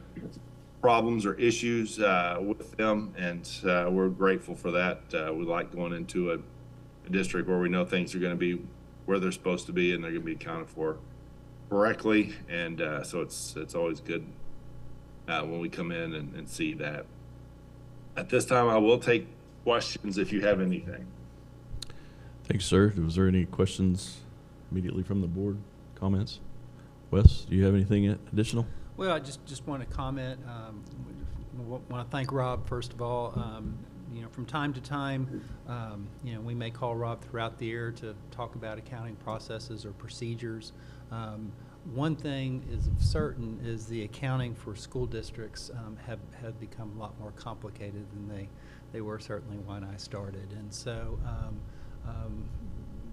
Speaker 11: problems or issues with them, and we're grateful for that. We like going into a district where we know things are going to be where they're supposed to be, and they're going to be accounted for correctly. And so it's always good when we come in and see that. At this time, I will take questions if you have anything.
Speaker 1: Thanks, sir. Was there any questions immediately from the board? Comments? Wes, do you have anything additional?
Speaker 5: Well, I just want to comment. Want to thank Rob, first of all. From time to time, we may call Rob throughout the year to talk about accounting processes or procedures. One thing is certain is the accounting for school districts have become a lot more complicated than they were certainly when I started. And so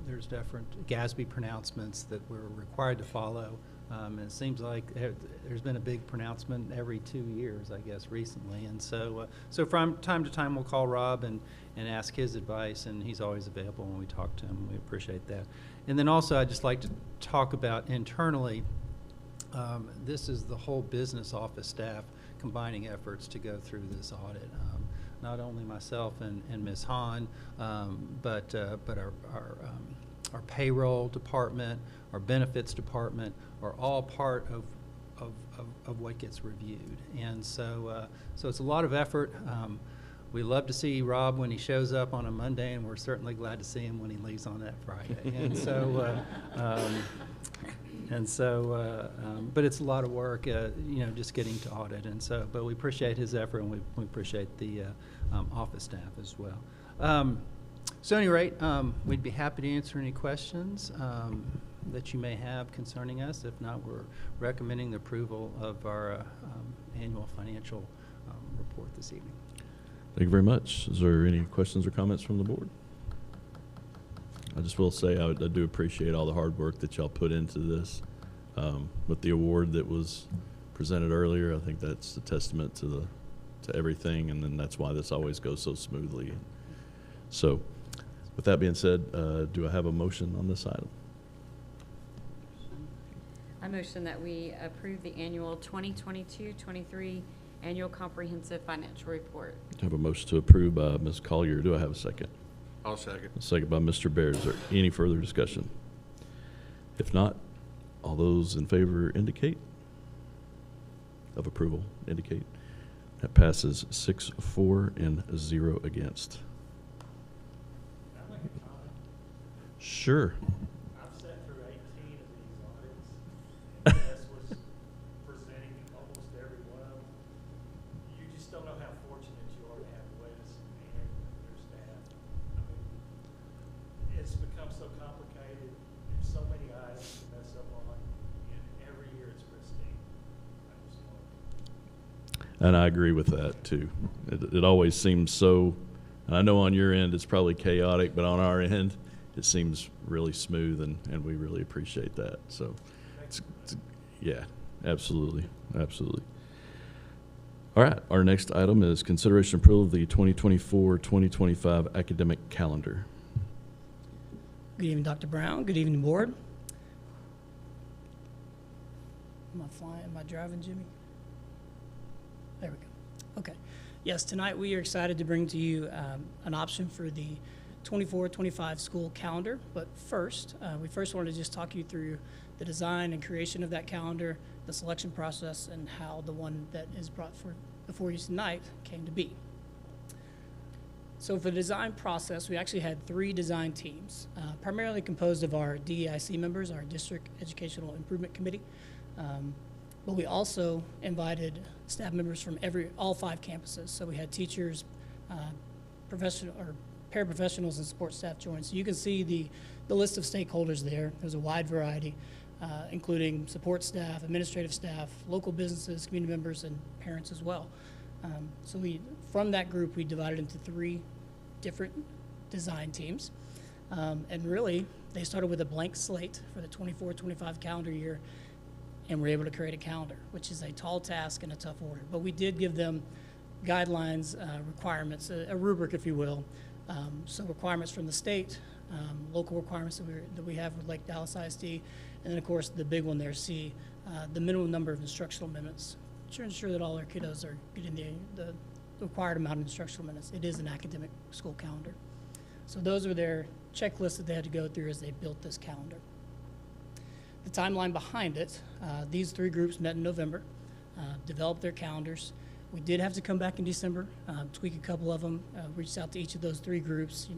Speaker 5: there's different GASB pronouncements that we're required to follow. And it seems like there's been a big pronouncement every 2 years, I guess, recently. And so from time to time, we'll call Rob and ask his advice, and he's always available when we talk to him. We appreciate that. And then also, I'd just like to talk about internally, this is the whole business office staff combining efforts to go through this audit. Not only myself and Ms. Hahn, but our payroll department, our benefits department are all part of what gets reviewed. And so it's a lot of effort. We love to see Rob when he shows up on a Monday, and we're certainly glad to see him when he leaves on that Friday. But it's a lot of work, just getting to audit. And so, but we appreciate his effort, and we appreciate the office staff as well. So at any rate, we'd be happy to answer any questions that you may have concerning us. If not, we're recommending the approval of our annual financial report this evening.
Speaker 1: Thank you very much. Is there any questions or comments from the board? I just will say I do appreciate all the hard work that y'all put into this. With the award that was presented earlier, I think that's a testament to everything, and then that's why this always goes so smoothly. So with that being said, do I have a motion on this item?
Speaker 12: I motion that we approve the annual 2022-23 annual comprehensive financial report.
Speaker 1: I have a motion to approve by Ms. Collier. Do I have a second?
Speaker 13: I'll second.
Speaker 1: A second by Mr. Baird. Is there any further discussion? If not, all those in favor indicate. Of approval indicate. That passes 6-4 and 0 against. Sure.
Speaker 14: I've sat through 18 of these audits, and Wes was presenting almost every one of them. You just don't know how fortunate you are to have Wes and your staff. I mean, it's become so complicated. There's so many items to mess up on, and every year it's pristine. I just love it.
Speaker 1: And I agree with that too. It always seems so And I know on your end it's probably chaotic, but on our end it seems really smooth, and we really appreciate that. So, yeah, absolutely, absolutely. All right, our next item is consideration approval of the 2024-2025 academic calendar.
Speaker 13: Good evening, Dr. Brown. Good evening, board. Am I flying? Am I driving, Jimmy? There we go. Okay. Yes, tonight we are excited to bring to you an option for the 24-25 school calendar. But first, we first wanted to just talk you through the design and creation of that calendar, the selection process, and how the one that is brought before you tonight came to be. So for the design process, we actually had 3 design teams, primarily composed of our DEIC members, our District Educational Improvement Committee. But we also invited staff members from all 5 campuses. So we had teachers, professional or paraprofessionals, and support staff join. So you can see the list of stakeholders there. There's a wide variety, including support staff, administrative staff, local businesses, community members, and parents as well. So from that group, we divided into 3 different design teams. And really, they started with a blank slate for the 24-25 calendar year, and were able to create a calendar, which is a tall task and a tough order. But we did give them guidelines, requirements, a rubric, if you will. So requirements from the state, local requirements that we have with Lake Dallas ISD, and then of course the big one there, C, the minimum number of instructional minutes to ensure that all our kiddos are getting the required amount of instructional minutes. It is an academic school calendar. So those are their checklists that they had to go through as they built this calendar. The timeline behind it, these 3 groups met in November, developed their calendars. We did have to come back in December, tweak a couple of them, reached out to each of those 3 groups,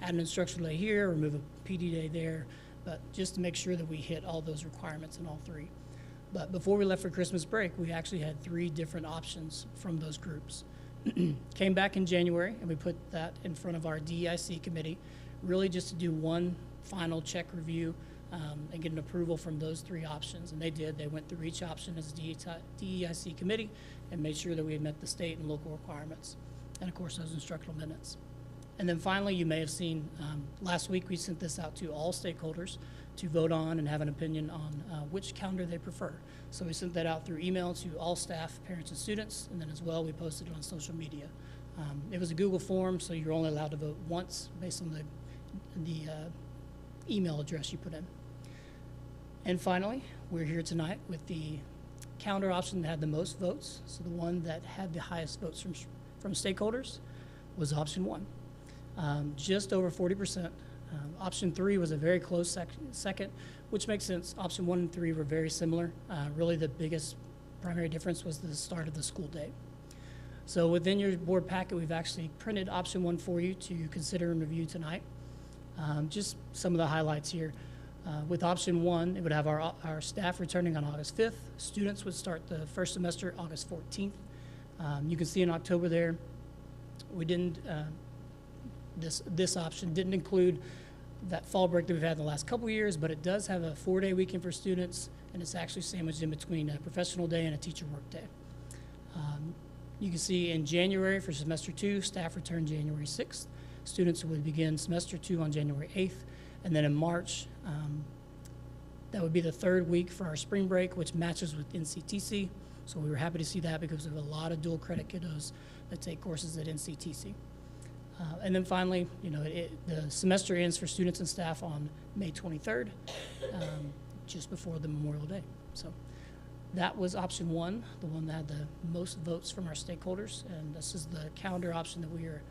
Speaker 13: add an instructional day here, remove a PD day there, but just to make sure that we hit all those requirements in all 3. But before we left for Christmas break, we actually had 3 different options from those groups. Came back in January, and we put that in front of our DEIC committee, really just to do one final check review and get an approval from those 3 options. And they did. They went through each option as a DEIC committee and made sure that we had met the state and local requirements. And of course, those instructional minutes. And then finally, you may have seen last week we sent this out to all stakeholders to vote on and have an opinion on which calendar they prefer. So we sent that out through email to all staff, parents, and students, and then as well we posted it on social media. It was a Google form, so you're only allowed to vote once based on the email address you put in. And finally, we're here tonight with the calendar option that had the most votes. So the one that had the highest votes from stakeholders was option 1. Just over 40%. Option 3 was a very close second, which makes sense. Option 1 and 3 were very similar. Really the biggest primary difference was the start of the school day. So within your board packet, we've actually printed option 1 for you to consider and review tonight. Just some of the highlights here. With option 1, it would have our staff returning on August 5th. Students would start the first semester August 14th. You can see in October there, we didn't, this option didn't include that fall break that we've had in the last couple years, but it does have a 4-day weekend for students, and it's actually sandwiched in between a professional day and a teacher work day. You can see in January for semester 2, staff return January 6th. Students would begin semester 2 on January 8th. And then in March, that would be the 3rd week for our spring break, which matches with NCTC. So we were happy to see that because we have a lot of dual credit kiddos that take courses at NCTC. And then finally, the semester ends for students and staff on May 23rd, just before the Memorial Day. So that was option 1, the one that had the most votes from our stakeholders. And this is the calendar option that we are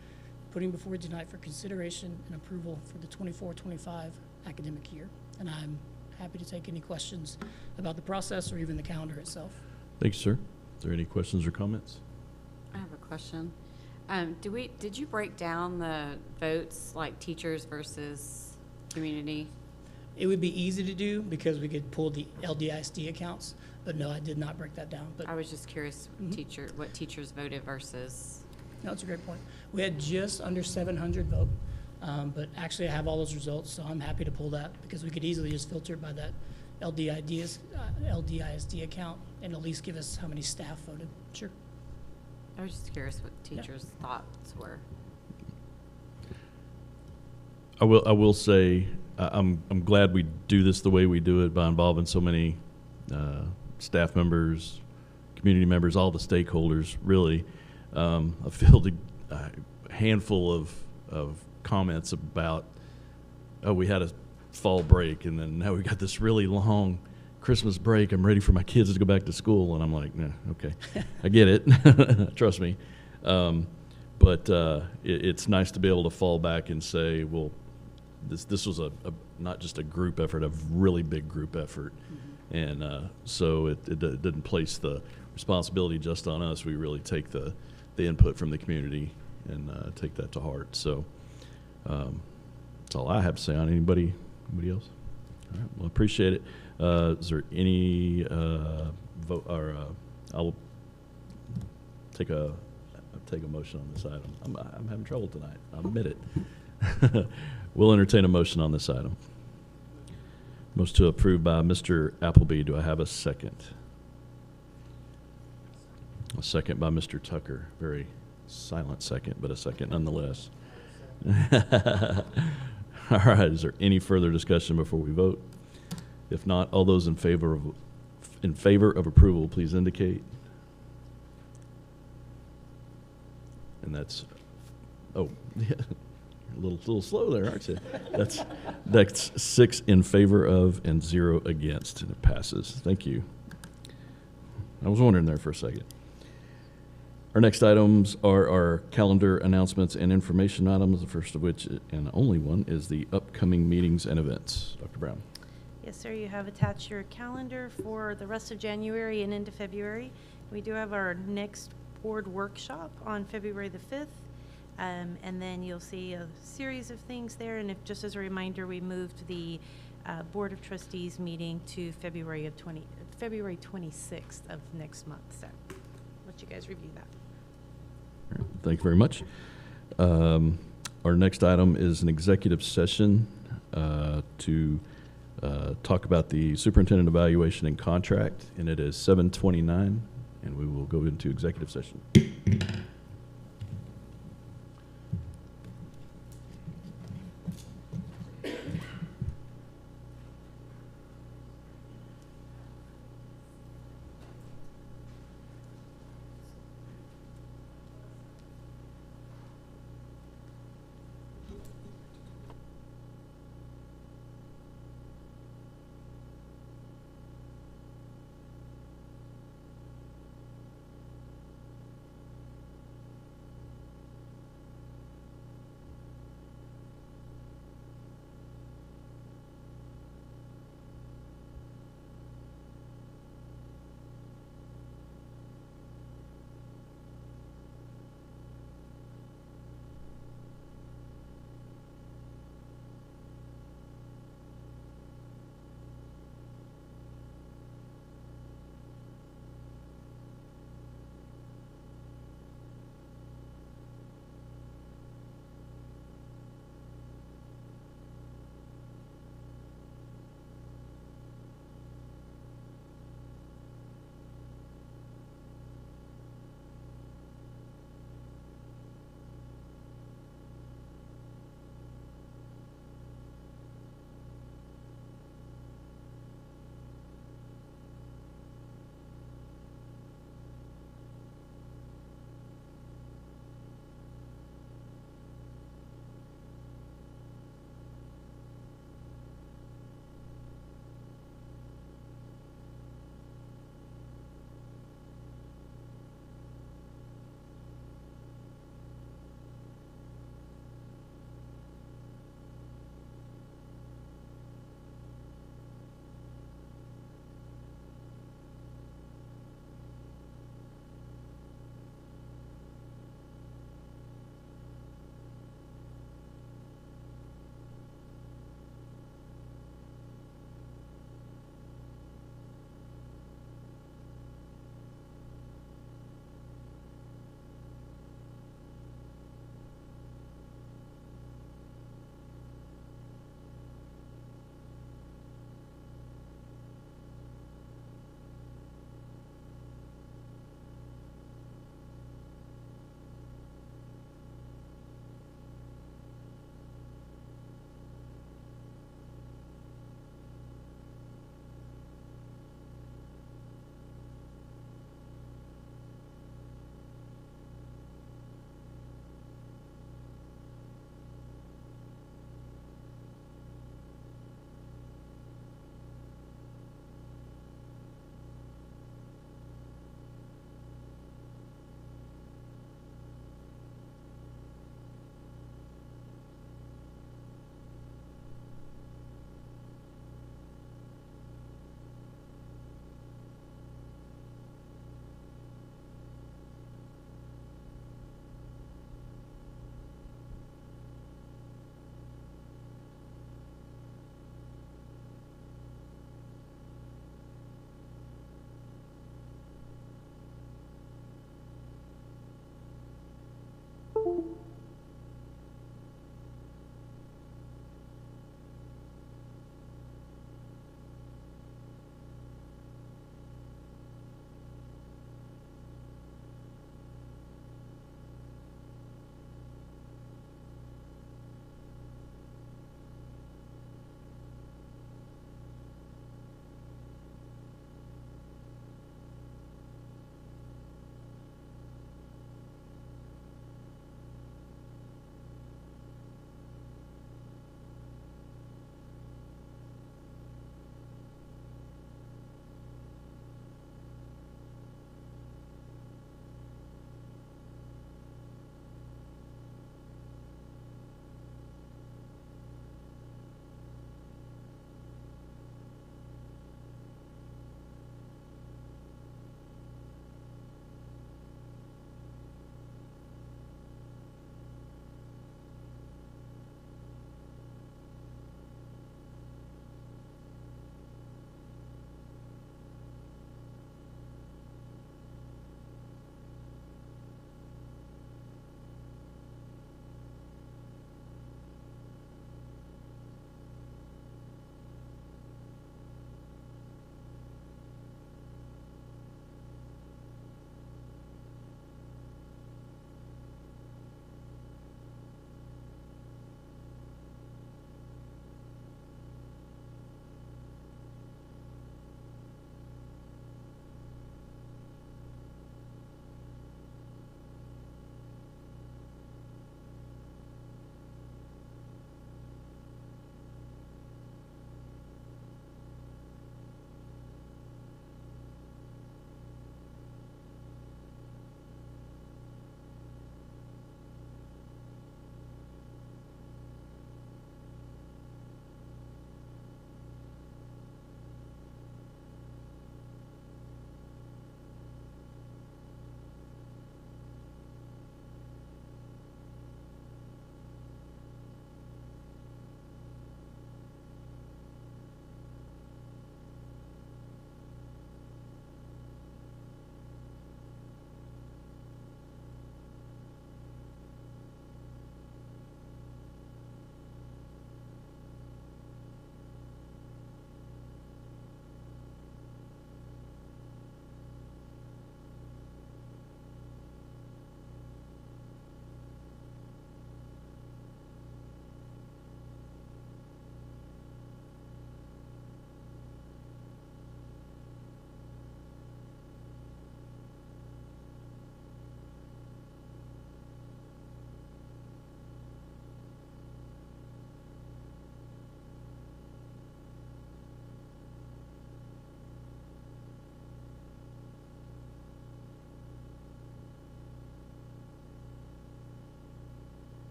Speaker 13: putting before you tonight for consideration and approval for the 24-25 academic year. And I'm happy to take any questions about the process or even the calendar itself.
Speaker 1: Thanks, sir. Are there any questions or comments?
Speaker 12: I have a question. Did you break down the votes like teachers versus community?
Speaker 13: It would be easy to do because we could pull the LDISD accounts, but no, I did not break that down. But
Speaker 12: I was just curious what teachers voted versus.
Speaker 13: No, that's a great point. We had just under 700 vote, but actually I have all those results, so I'm happy to pull that because we could easily just filter by that LDISD account and at least give us how many staff voted. Sure.
Speaker 12: I was just curious what teachers' thoughts were.
Speaker 1: I will say I'm glad we do this the way we do it by involving so many staff members, community members, all the stakeholders. Really, I fielded a handful of comments about, oh, we had a fall break, and then now we got this really long Christmas break. I'm ready for my kids to go back to school, and I'm like, nah, okay, I get it. Trust me. But it's nice to be able to fall back and say, well, this was a not just a group effort, a really big group effort. Mm-hmm. And so it didn't place the responsibility just on us. We really take the input from the community and take that to heart. So that's all I have to say on anybody else. All right, well, appreciate it. Is there any vote, or I'll take a motion on this item. I'm having trouble tonight. I'll admit it. We'll entertain a motion on this item. Motion to approve by Mr. Appleby. Do I have a second? A second by Mr. Tucker. Very silent second, but a second nonetheless. All right. Is there any further discussion before we vote? If not, all those in favor of approval, please indicate. And that's, oh, yeah, a little slow there, aren't you? That's 6 in favor of and 0 against, and it passes. Thank you. I was wondering there for a second. Our next items are our calendar announcements and information items, the first of which, and only one, is the upcoming meetings and events. Dr. Brown.
Speaker 4: Yes, sir. You have attached your calendar for the rest of January and into February. We do have our next board workshop on February the 5th. And then you'll see a series of things there. And if, just as a reminder, we moved the Board of Trustees meeting to February 26th of next month. So I'll let you guys review that.
Speaker 1: All right, thank you very much. Our next item is an executive session to talk about the superintendent evaluation and contract, and it is 7:29, and we will go into executive session.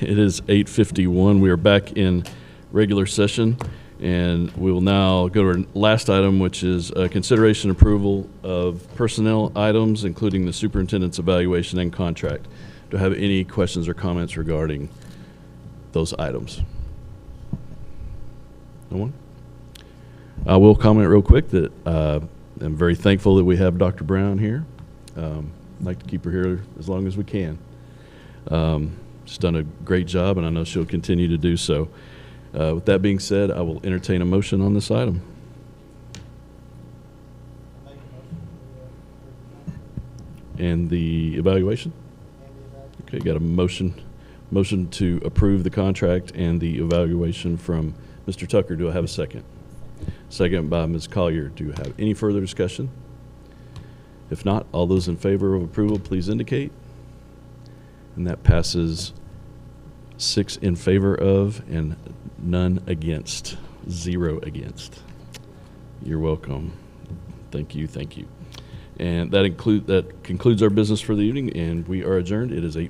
Speaker 1: It is 8:51. We are back in regular session, and we will now go to our last item, which is consideration approval of personnel items, including the superintendent's evaluation and contract. Do I have any questions or comments regarding those items? No one? I will comment real quick that I'm very thankful that we have Dr. Brown here. I'd like to keep her here as long as we can. She's done a great job, and I know she'll continue to do so. With that being said, I will entertain a motion on this item. And the evaluation? Okay, got a motion to approve the contract and the evaluation from Mr. Tucker. Do I have a second? Second by Ms. Collier. Do you have any further discussion? If not, all those in favor of approval, please indicate. And that passes 6 in favor of and none against. 0 against. You're welcome. Thank you, thank you. And that concludes our business for the evening, and we are adjourned. It is